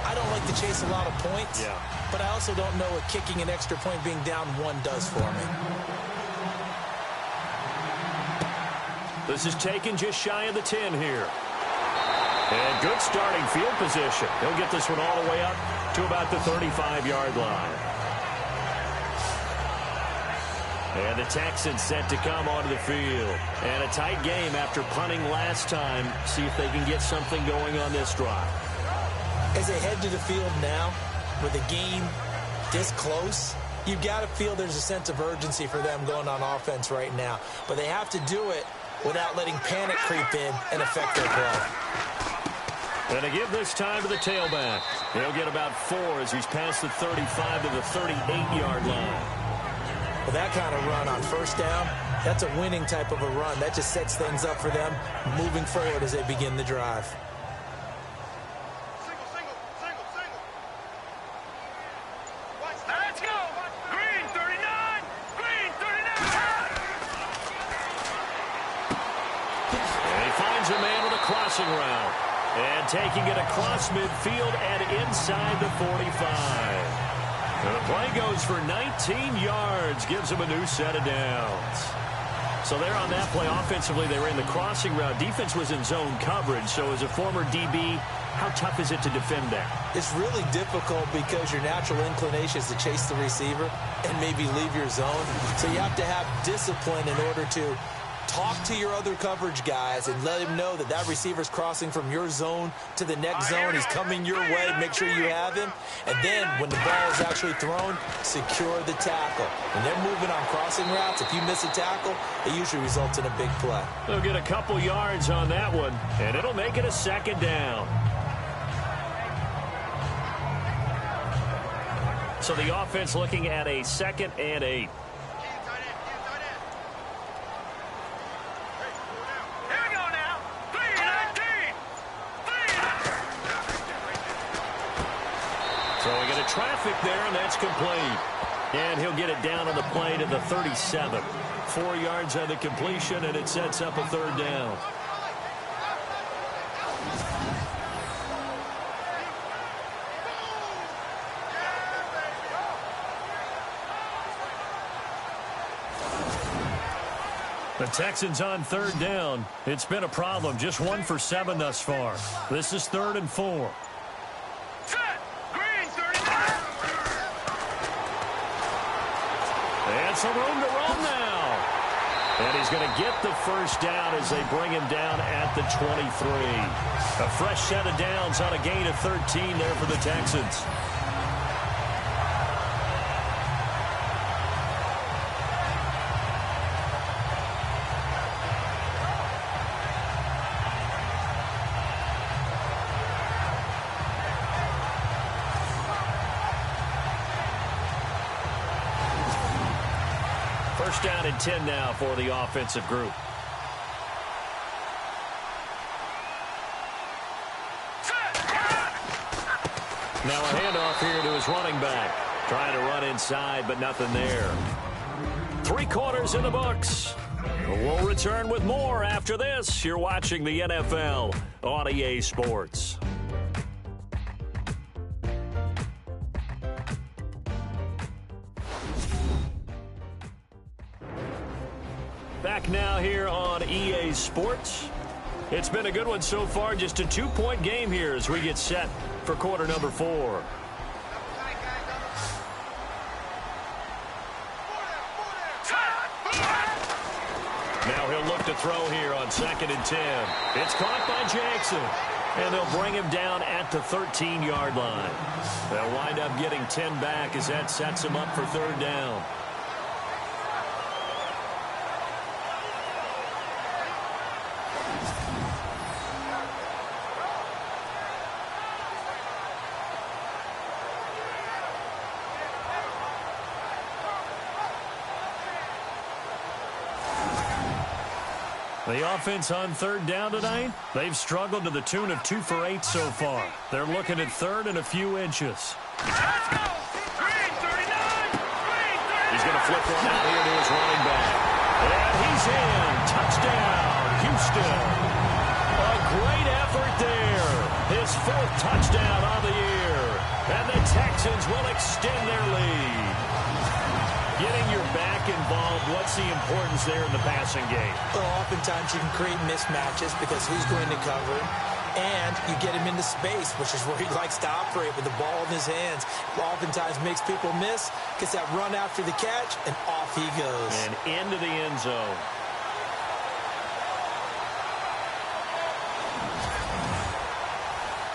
I don't like to chase a lot of points. Yeah. But I also don't know what kicking an extra point being down 1 does for me. This is taken just shy of the 10 here. And good starting field position. He'll get this one all the way up to about the 35-yard line. And the Texans set to come onto the field. And a tight game after punting last time. See if they can get something going on this drive. As they head to the field now, with the game this close, you've got to feel there's a sense of urgency for them going on offense right now. But they have to do it without letting panic creep in and affect their play. And to give this time to the tailback. He'll get about 4 as he's past the 35 to the 38-yard line. Well, that kind of run on 1st down, that's a winning type of a run. That just sets things up for them moving forward as they begin the drive. crossing route. And taking it across midfield and inside the 45. The play goes for 19 yards, gives them a new set of downs. So there on that play, offensively, they were in the crossing route. Defense was in zone coverage. So as a former DB, how tough is it to defend that? It's really difficult because your natural inclination is to chase the receiver and maybe leave your zone. So you have to have discipline in order to talk to your other coverage guys and let him know that that receiver's crossing from your zone to the next zone. He's coming your way. Make sure you have him. And then when the ball is actually thrown, secure the tackle. When they're moving on crossing routes, if you miss a tackle, it usually results in a big play. They'll get a couple yards on that one, and it'll make it a second down. So the offense looking at a 2nd and 8. Traffic there, and that's complete. And he'll get it down on the play to the 37. 4 yards on the completion, and it sets up a 3rd down. The Texans on 3rd down. It's been a problem. Just 1 for 7 thus far. This is 3rd and 4. Some room to roam now. And he's going to get the first down as they bring him down at the 23. A fresh set of downs on a gain of 13 there for the Texans. First down and 10 now for the offensive group. Now a handoff here to his running back. Trying to run inside, but nothing there. 3 quarters in the books. We'll return with more after this. You're watching the NFL on EA Sports. Back now here on EA Sports. It's been a good one so far. Just a 2-point game here as we get set for quarter number 4. Now he'll look to throw here on 2nd and 10. It's caught by Jackson. And they'll bring him down at the 13-yard line. They'll wind up getting 10 back as that sets him up for 3rd down. The offense on 3rd down tonight, they've struggled to the tune of 2 for 8 so far. They're looking at 3rd and a few inches. Let's go! Green 39! Green 39! He's going to flip one out here to his running back. And he's in. Touchdown, Houston. A great effort there. His 4th touchdown of the year. And the Texans will extend their lead. Getting your back involved, what's the importance there in the passing game? Well, oftentimes you can create mismatches because who's going to cover him, and you get him into space, which is where he likes to operate with the ball in his hands. Oftentimes makes people miss, gets that run after the catch, and off he goes. And into the end zone.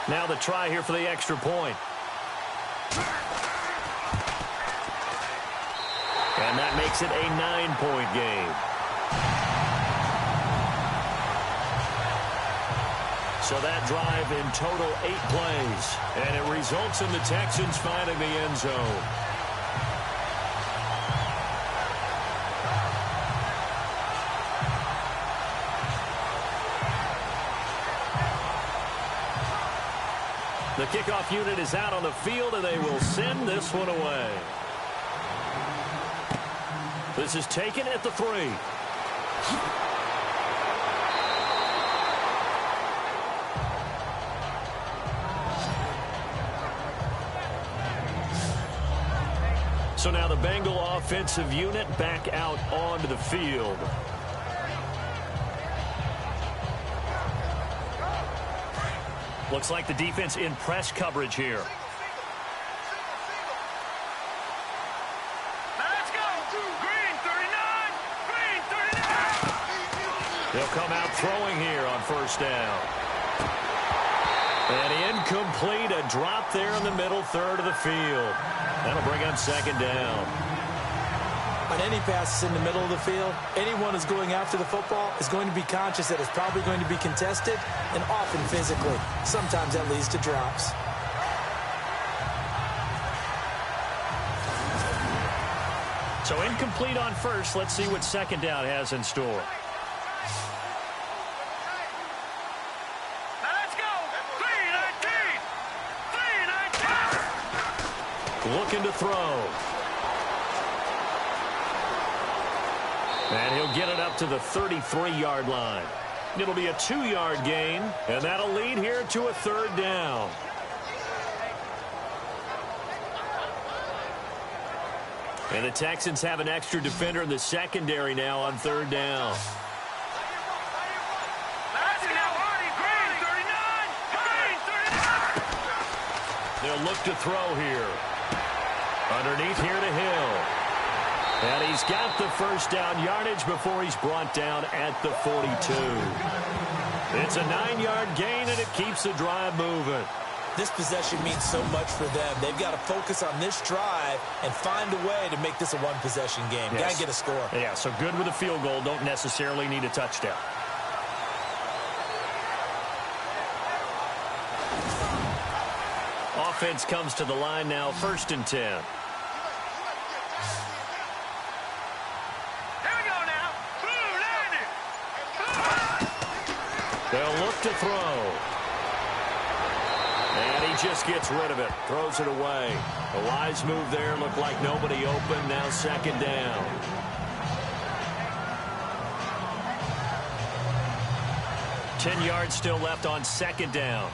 Now the try here for the extra point. And that makes it a 9-point game. So that drive in total 8 plays. And it results in the Texans finding the end zone. The kickoff unit is out on the field, and they will send this one away. This is taken at the 3. So now the Bengal offensive unit back out onto the field. Looks like the defense in press coverage here. Let's go. Green 39. Green 39. They'll come out throwing here on first down. And incomplete, a drop there in the middle third of the field. That'll bring up second down. On any passes in the middle of the field, anyone who's going after the football is going to be conscious that it's probably going to be contested and often physically. Sometimes that leads to drops. So incomplete on first. Let's see what second down has in store. Let's go. 319. 319. Looking to throw. And he'll get it up to the 33-yard line. It'll be a 2-yard gain, and that'll lead here to a third down. And the Texans have an extra defender in the secondary now on third down. Let's go. Green 39. Green 39. They'll look to throw here. Underneath here to Hill. And he's got the first down yardage before he's brought down at the 42. It's a 9-yard gain, and it keeps the drive moving. This possession means so much for them. They've got to focus on this drive and find a way to make this a one-possession game. Yes. Got to get a score. Yeah, so good with a field goal. Don't necessarily need a touchdown. Offense comes to the line now, 1st and 10. They'll look to throw. And he just gets rid of it. Throws it away. A wise move there. Looked like nobody open. Now second down. Ten yards still left on second down.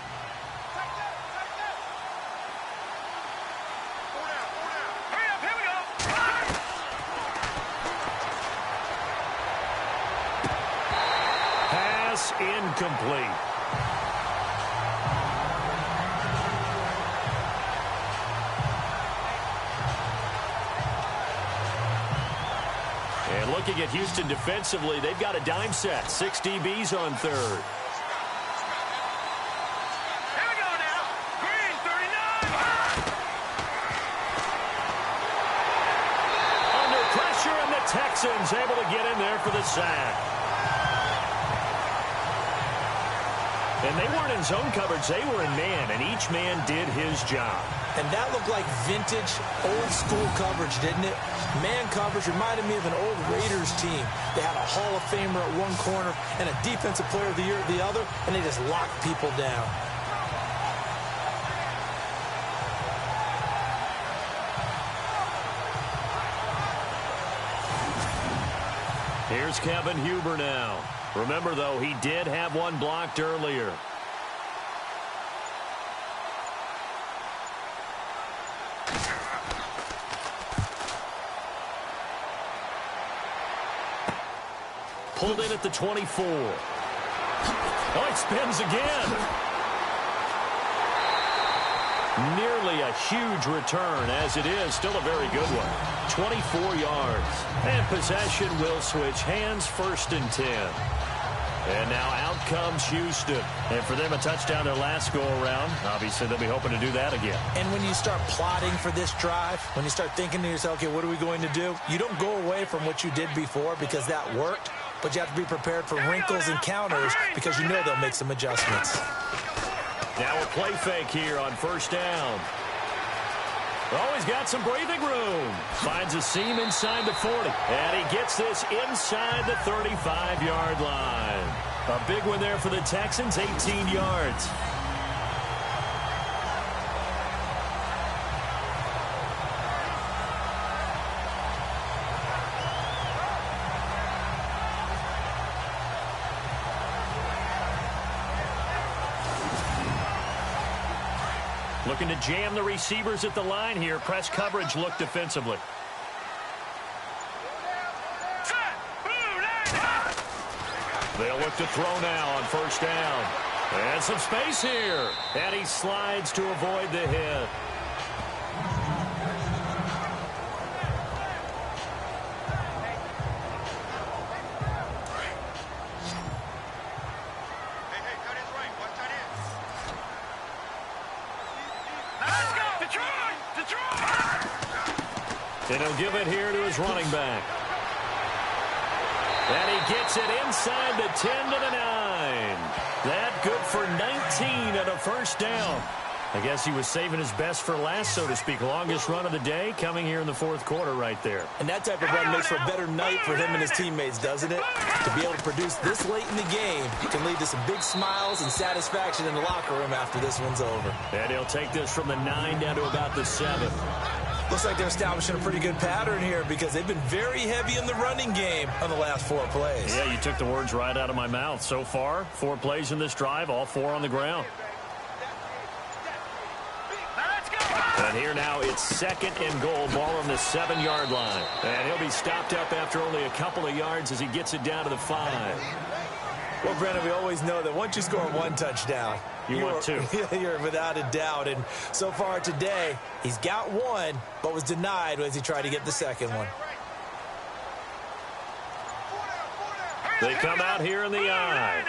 Incomplete. And looking at Houston defensively, they've got a dime set. 6 DBs on third. Here we go now. Green 39. Under pressure, and the Texans able to get in there for the sack. And they weren't in zone coverage. They were in man, and each man did his job. And that looked like vintage, old-school coverage, didn't it? Man coverage reminded me of an old Raiders team. They had a Hall of Famer at one corner and a Defensive Player of the Year at the other, and they just locked people down. Here's Kevin Huber now. Remember, though, he did have one blocked earlier. Pulled in at the 24. Oh, it spins again. Nearly a huge return, as it is still a very good one. 24 yards. And possession will switch hands, 1st and 10. And now out comes Houston. And for them, a touchdown their last go-around. Obviously, they'll be hoping to do that again. And when you start plotting for this drive, when you start thinking to yourself, okay, what are we going to do? You don't go away from what you did before because that worked, but you have to be prepared for wrinkles and counters because you know they'll make some adjustments. Now a play fake here on first down. Oh, he's got some breathing room. Finds a seam inside the 40. And he gets this inside the 35-yard line. A big one there for the Texans, 18 yards. Looking to jam the receivers at the line here. Press coverage look defensively. They'll look to throw now on first down. And some space here. And he slides to avoid the hit. And he'll give it here to his running back. And he gets it inside the 10 to the 9. That good for 19 and a first down. I guess he was saving his best for last, so to speak. Longest run of the day coming here in the fourth quarter right there. And that type of run makes for a better night for him and his teammates, doesn't it? To be able to produce this late in the game can lead to some big smiles and satisfaction in the locker room after this one's over. And he'll take this from the 9 down to about the 7. Looks like they're establishing a pretty good pattern here because they've been very heavy in the running game on the last 4 plays. Yeah, you took the words right out of my mouth. So far, 4 plays in this drive, all 4 on the ground. And here now it's 2nd and goal, ball on the 7-yard line. And he'll be stopped up after only a couple of yards as he gets it down to the 5. Well, Brandon, we always know that once you score 1 touchdown, you want 2. You're without a doubt. And so far today, he's got 1, but was denied as he tried to get the 2nd one. They come out here in the I.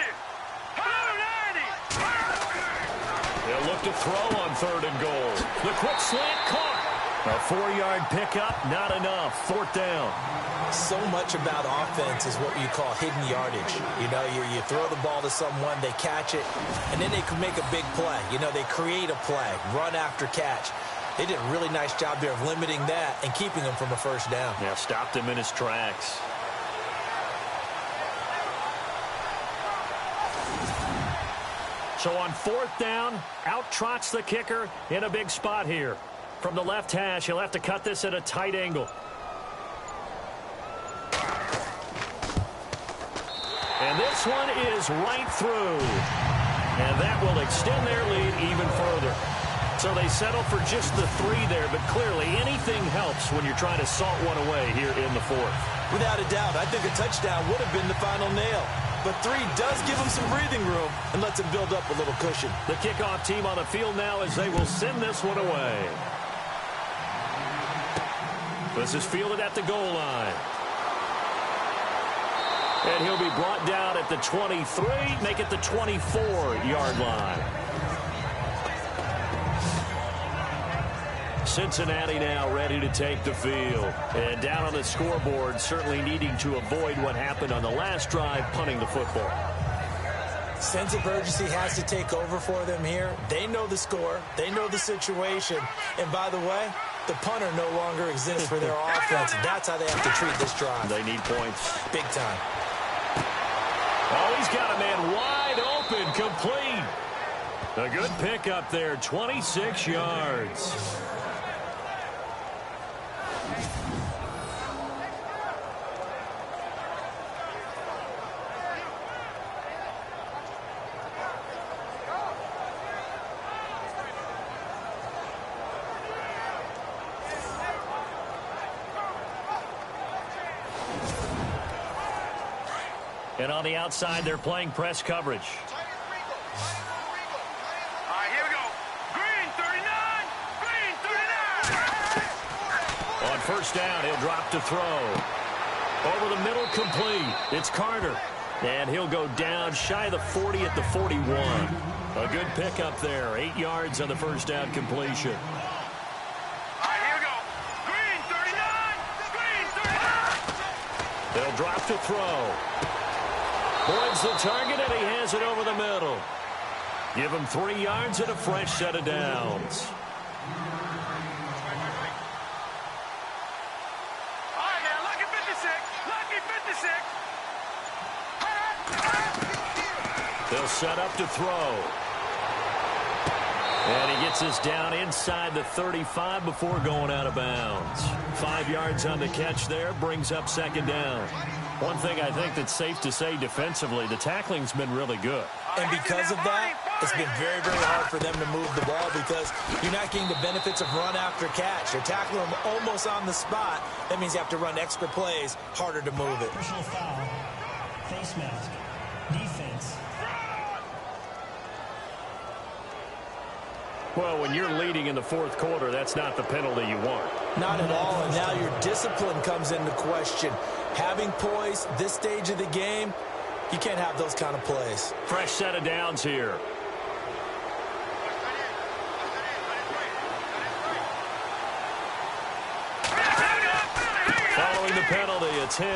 They'll look to throw on 3rd and goal. The quick slant caught. A 4-yard pickup, not enough. 4th down. So much about offense is what you call hidden yardage. You know, you throw the ball to someone, they catch it, and then they can make a big play. You know, they create a play, run after catch. They did a really nice job there of limiting that and keeping him from a first down. Yeah, stopped him in his tracks. So on 4th down, out trots the kicker in a big spot here. From the left hash, he'll have to cut this at a tight angle. And this one is right through. And that will extend their lead even further. So they settle for just the 3 there, but clearly anything helps when you're trying to salt one away here in the 4th. Without a doubt, I think a touchdown would have been the final nail. But 3 does give him some breathing room and lets him build up a little cushion. The kickoff team on the field now as they will send this one away. This is fielded at the goal line. And he'll be brought down at the 23, make it the 24-yard line. Cincinnati now ready to take the field. And down on the scoreboard, certainly needing to avoid what happened on the last drive, punting the football. Sense of urgency has to take over for them here. They know the score. They know the situation. And by the way, the punter no longer exists for their offense. That's how they have to treat this drive. They need points. Big time. Oh, he's got a man wide open, complete. A good pickup there, 26 yards. And on the outside, they're playing press coverage. All right, here we go. Green, 39. Green, 39. On first down, he'll drop to throw. Over the middle, complete. It's Carter. And he'll go down shy of the 40 at the 41. A good pickup there. 8 yards on the first down completion. All right, here we go. Green, 39. Green, 39. They'll drop to throw. Points the target, and he has it over the middle. Give him 3 yards and a fresh set of downs. All right, now, lucky 56. Lucky 56. They'll set up to throw. And he gets this down inside the 35 before going out of bounds. 5 yards on the catch there, brings up second down. One thing I think that's safe to say defensively, the tackling's been really good. And because of that, it's been very, very hard for them to move the ball because you're not getting the benefits of run after catch. You're tackling them almost on the spot. That means you have to run extra plays, harder to move it. Personal foul. Face mask. Defense. Well, when you're leading in the fourth quarter, that's not the penalty you want. Not at all, and now your discipline comes into question. Having poise this stage of the game, you can't have those kind of plays. Fresh set of downs here. Following the penalty, it's Hill.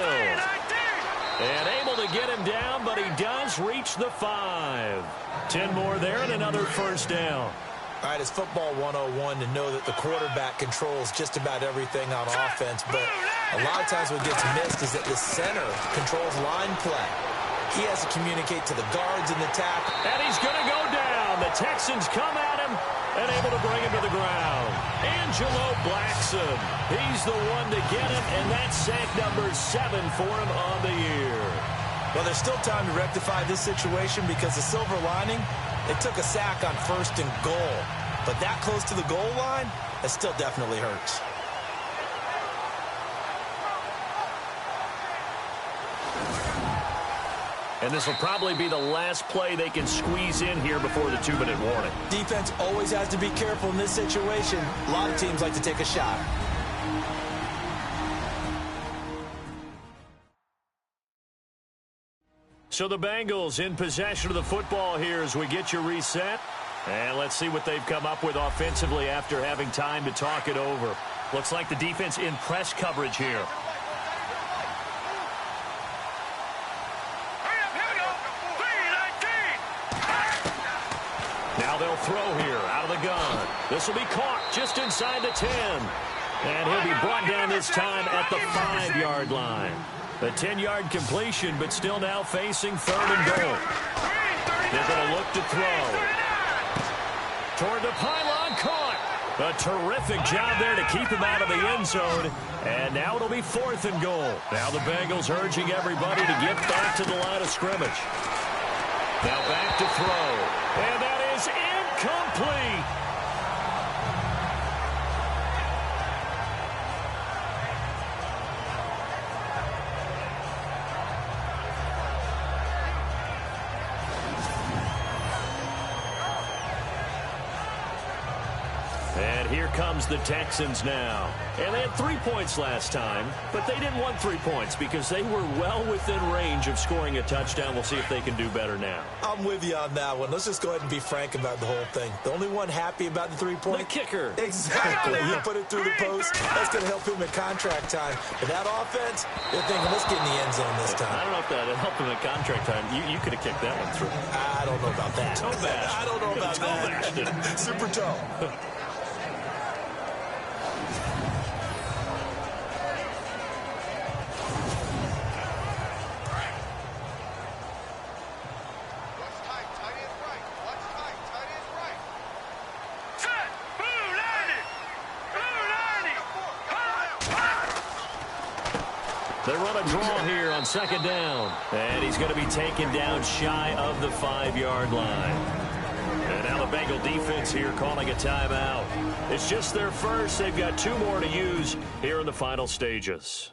And able to get him down, but he does reach the 5. 10 more there and another first down. All right, it's football 101 to know that the quarterback controls just about everything on offense, but a lot of times what gets missed is that the center controls line play. He has to communicate to the guards in the tackle. And he's going to go down. The Texans come at him and able to bring him to the ground. Angelo Blackson. He's the one to get him, and that's sack number 7 for him on the year. Well, there's still time to rectify this situation because the silver lining, they took a sack on 1st and goal. But that close to the goal line, it still definitely hurts. And this will probably be the last play they can squeeze in here before the 2-minute warning. Defense always has to be careful in this situation. A lot of teams like to take a shot. So the Bengals in possession of the football here as we get you reset. And let's see what they've come up with offensively after having time to talk it over. Looks like the defense in press coverage here. Now they'll throw here out of the gun. This will be caught just inside the 10. And he'll be brought down this time at the 5-yard line. A 10-yard completion, but still now facing 3rd and goal. They're going to look to throw. Toward the pylon, caught. A terrific job there to keep him out of the end zone. And now it'll be 4th and goal. Now the Bengals urging everybody to get back to the line of scrimmage. Now back to throw. And that is incomplete. And here comes the Texans now. And they had 3 points last time, but they didn't want 3 points because they were well within range of scoring a touchdown. We'll see if they can do better now. I'm with you on that one. Let's just go ahead and be frank about the whole thing. The only one happy about the 3-point? The kicker. Exactly. He put it through the post. That's going to help him at contract time. But that offense, they're thinking, let's get in the end zone this time. I don't know if that helped him at contract time. You could have kicked that one through. I don't know about that. Toe bash. I don't know about toe that. Bashed it. Super toe. They run a draw here on 2nd down. And he's going to be taken down shy of the 5-yard line. And now the Bengal defense here calling a timeout. It's just their first. They've got 2 more to use here in the final stages.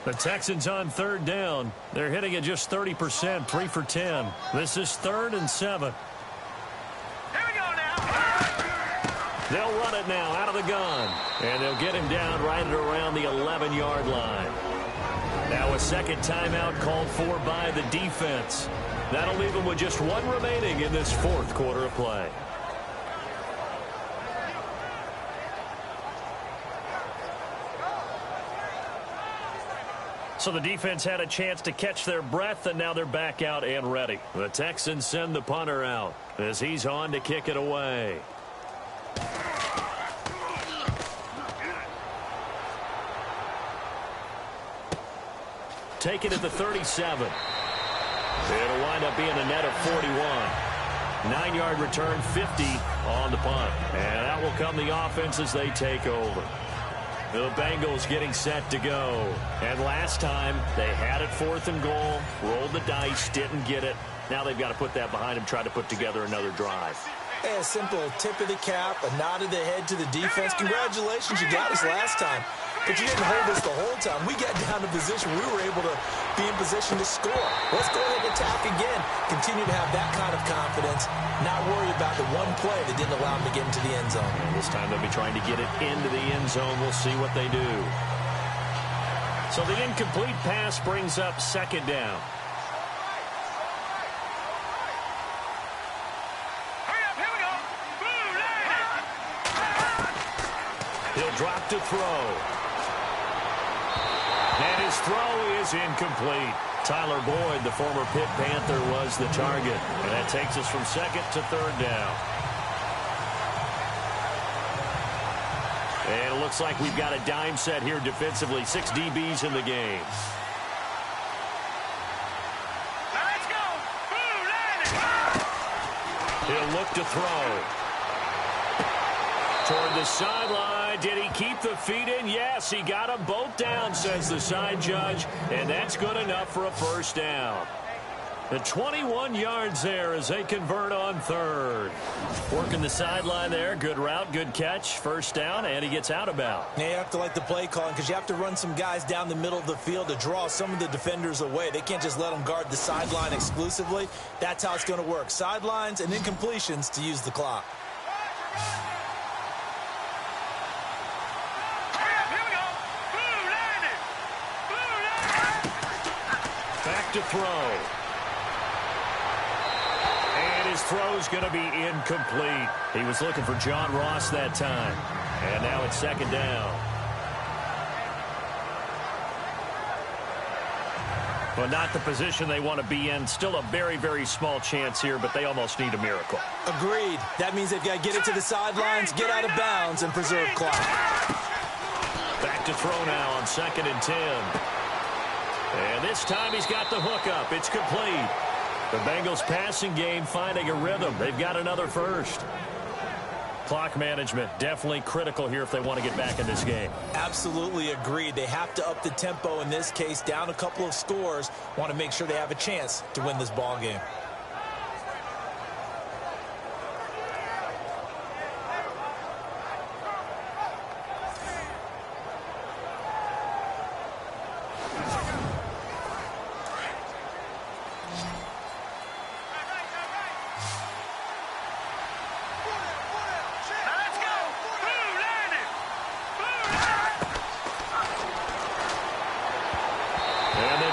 The Texans on 3rd down. They're hitting at just 30%, 3 for 10. This is 3rd and 7. They'll run it now out of the gun. And they'll get him down right at around the 11-yard line. Now a second timeout called for by the defense. That'll leave them with just 1 remaining in this 4th quarter of play. So the defense had a chance to catch their breath, and now they're back out and ready. The Texans send the punter out as he's on to kick it away. Take it at the 37. It'll wind up being a net of 41. 9-yard return, 50 on the punt. And that will come the offense as they take over. The Bengals getting set to go. And last time, they had it 4th and goal, rolled the dice, didn't get it. Now they've got to put that behind them, try to put together another drive. Hey, a simple tip of the cap, a nod of the head to the defense. Congratulations, you got us last time. But you didn't hold us the whole time. We got down to position. We were able to be in position to score. Let's go ahead and attack again. Continue to have that kind of confidence. Not worry about the one play that didn't allow them to get into the end zone. And this time they'll be trying to get it into the end zone. We'll see what they do. So the incomplete pass brings up 2nd down. He'll drop to throw. And his throw is incomplete. Tyler Boyd, the former Pitt Panther, was the target. And that takes us from 2nd to 3rd down. And it looks like we've got a dime set here defensively. 6 DBs in the game. Let's go. He'll look to throw. Toward the sideline. Did he keep the feet in? Yes, he got them both down, says the side judge. And that's good enough for a 1st down. The 21 yards there as they convert on 3rd. Working the sideline there. Good route, good catch. 1st down, and he gets out of bounds. Yeah, you have to like the play calling because you have to run some guys down the middle of the field to draw some of the defenders away. They can't just let them guard the sideline exclusively. That's how it's going to work. Sidelines and incompletions to use the clock. Back to throw. And his throw's going to be incomplete. He was looking for John Ross that time. And now it's 2nd down. Well, not the position they want to be in. Still a very, very small chance here, but they almost need a miracle. Agreed. That means they've got to get it to the sidelines, get out of bounds, and preserve clock. Back to throw now on 2nd and 10. And this time he's got the hook up. It's complete. The Bengals passing game finding a rhythm. They've got another 1st. Clock management definitely critical here if they want to get back in this game. Absolutely agreed. They have to up the tempo in this case, down a couple of scores. Want to make sure they have a chance to win this ball game.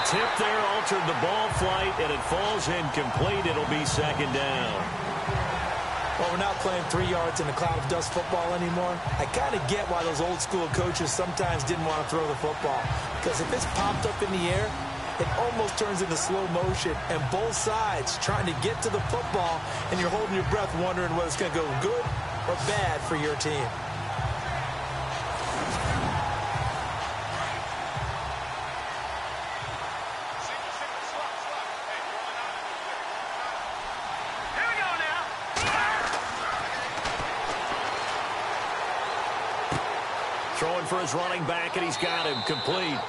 Tip there altered the ball flight, and it falls incomplete. It'll be 2nd down. Well, we're not playing 3 yards in a cloud of dust football anymore. I kind of get why those old school coaches sometimes didn't want to throw the football. Because if it's popped up in the air, it almost turns into slow motion. And both sides trying to get to the football, and you're holding your breath wondering whether it's going to go good or bad for your team. Throwing for his running back, and he's got him complete.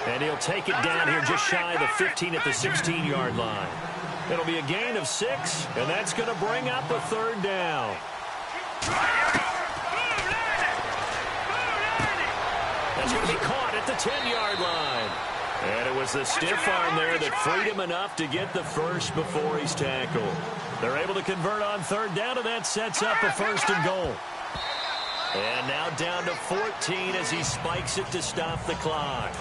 And he'll take it down here just shy of the 15 at the 16-yard line. It'll be a gain of 6, and that's going to bring up a 3rd down. That's going to be caught at the 10-yard line. And it was the stiff arm there that freed him enough to get the 1st before he's tackled. They're able to convert on 3rd down, and that sets up a 1st and goal. And now down to 14 as he spikes it to stop the clock.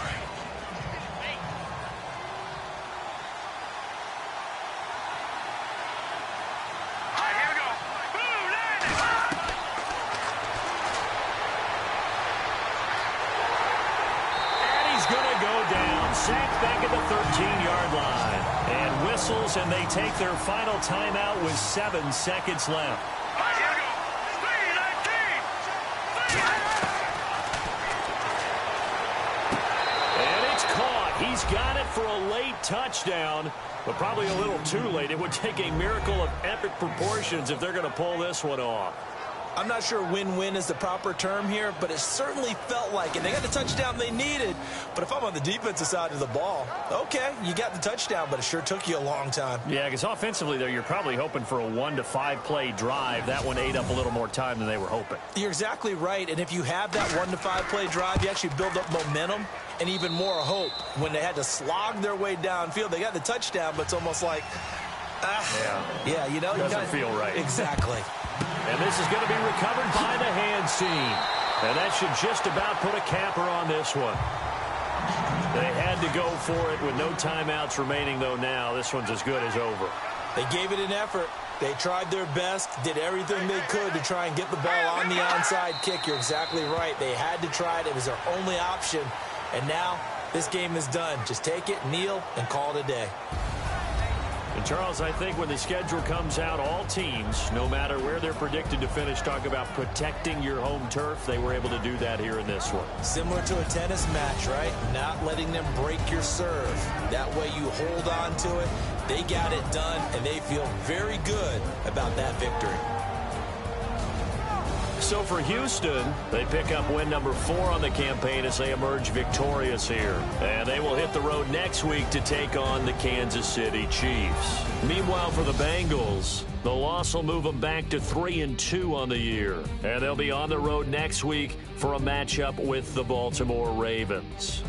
And he's going to go down, sacked back at the 13-yard line. And whistles, and they take their final timeout with 7 seconds left. He's got it for a late touchdown, but probably a little too late. It would take a miracle of epic proportions if they're going to pull this one off. I'm not sure win-win is the proper term here, but it certainly felt like it. They got the touchdown they needed, but if I'm on the defensive side of the ball, okay, you got the touchdown, but it sure took you a long time. Yeah, because offensively there, you're probably hoping for a 1 to 5 play drive. That one ate up a little more time than they were hoping. You're exactly right, and if you have that 1 to 5 play drive, you actually build up momentum and even more hope. When they had to slog their way downfield, they got the touchdown, but it's almost like, yeah, you know, doesn't feel right. Exactly. And this is going to be recovered by the hands team. And that should just about put a capper on this one. They had to go for it with no timeouts remaining, though. Now this one's as good as over. They gave it an effort. They tried their best, did everything they could to try and get the ball on the onside kick. You're exactly right. They had to try it. It was their only option. And now this game is done. Just take it, kneel, and call it a day. And Charles, I think when the schedule comes out, all teams, no matter where they're predicted to finish, talk about protecting your home turf. They were able to do that here in this one. Similar to a tennis match, right? Not letting them break your serve. That way you hold on to it. They got it done, and they feel very good about that victory. So for Houston, they pick up win number 4 on the campaign as they emerge victorious here. And they will hit the road next week to take on the Kansas City Chiefs. Meanwhile, for the Bengals, the loss will move them back to 3-2 on the year. And they'll be on the road next week for a matchup with the Baltimore Ravens.